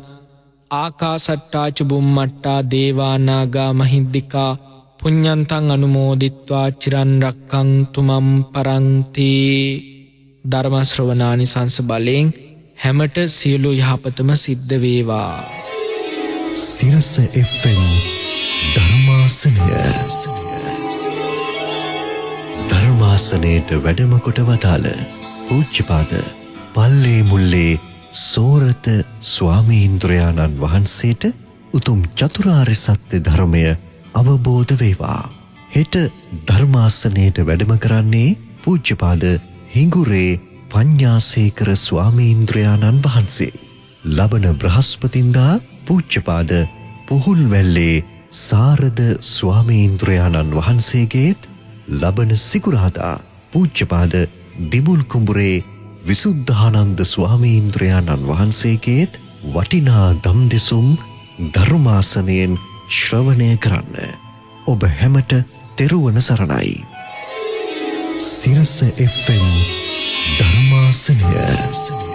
ආකාසට්ටා චුබුම්මට්ටා දේවානාගා මහිද්దికා පුඤ්ඤන්තං අනුමෝදිත්වා චිරන් රක්ඛන්තු මම් පරන්ති. ධර්ම ශ්‍රවණානිසංස බලෙන් හැමට සියලු යහපතම සිද්ධ වේවා. සිරස FM ධර්මාසනය ධර්මාසනයට වැඩම කොට වදාළ පූජ්‍යපාද පල්ලේ මුල්ලේ සෝරත ස්වාමීන්ද්‍රයාණන් වහන්සේට උතුම් චතුරාර්ය සත්‍ය ධර්මය අවබෝධ වේවා. හෙට ධර්මාසනයට වැඩම කරන්නේ පූජ්‍යපාද හිඟුරේ පඤ්ඤාසේකර ස්වාමීන්ද්‍රයාණන් වහන්සේ. ලබන බ්‍රහස්පතින්දා පූජ්‍යපාද පුහුල්වැල්ලේ සාරද ස්වාමීන්ද්‍රයාණන් වහන්සේගේත් ලබන සිකුරාදා පූජ්‍යපාද දිමුල් කුඹුරේ විසුද්ධානන්ද ස්වාමීන්ද්‍රයාණන් වහන්සේගේත් වටිනා දම් දෙසුම් ධර්මාසනයෙන් ශ්‍රවණය කරන්න. ඔබ හැමට තෙරුවන සරණයි. සිරස FM ධර්මාසනය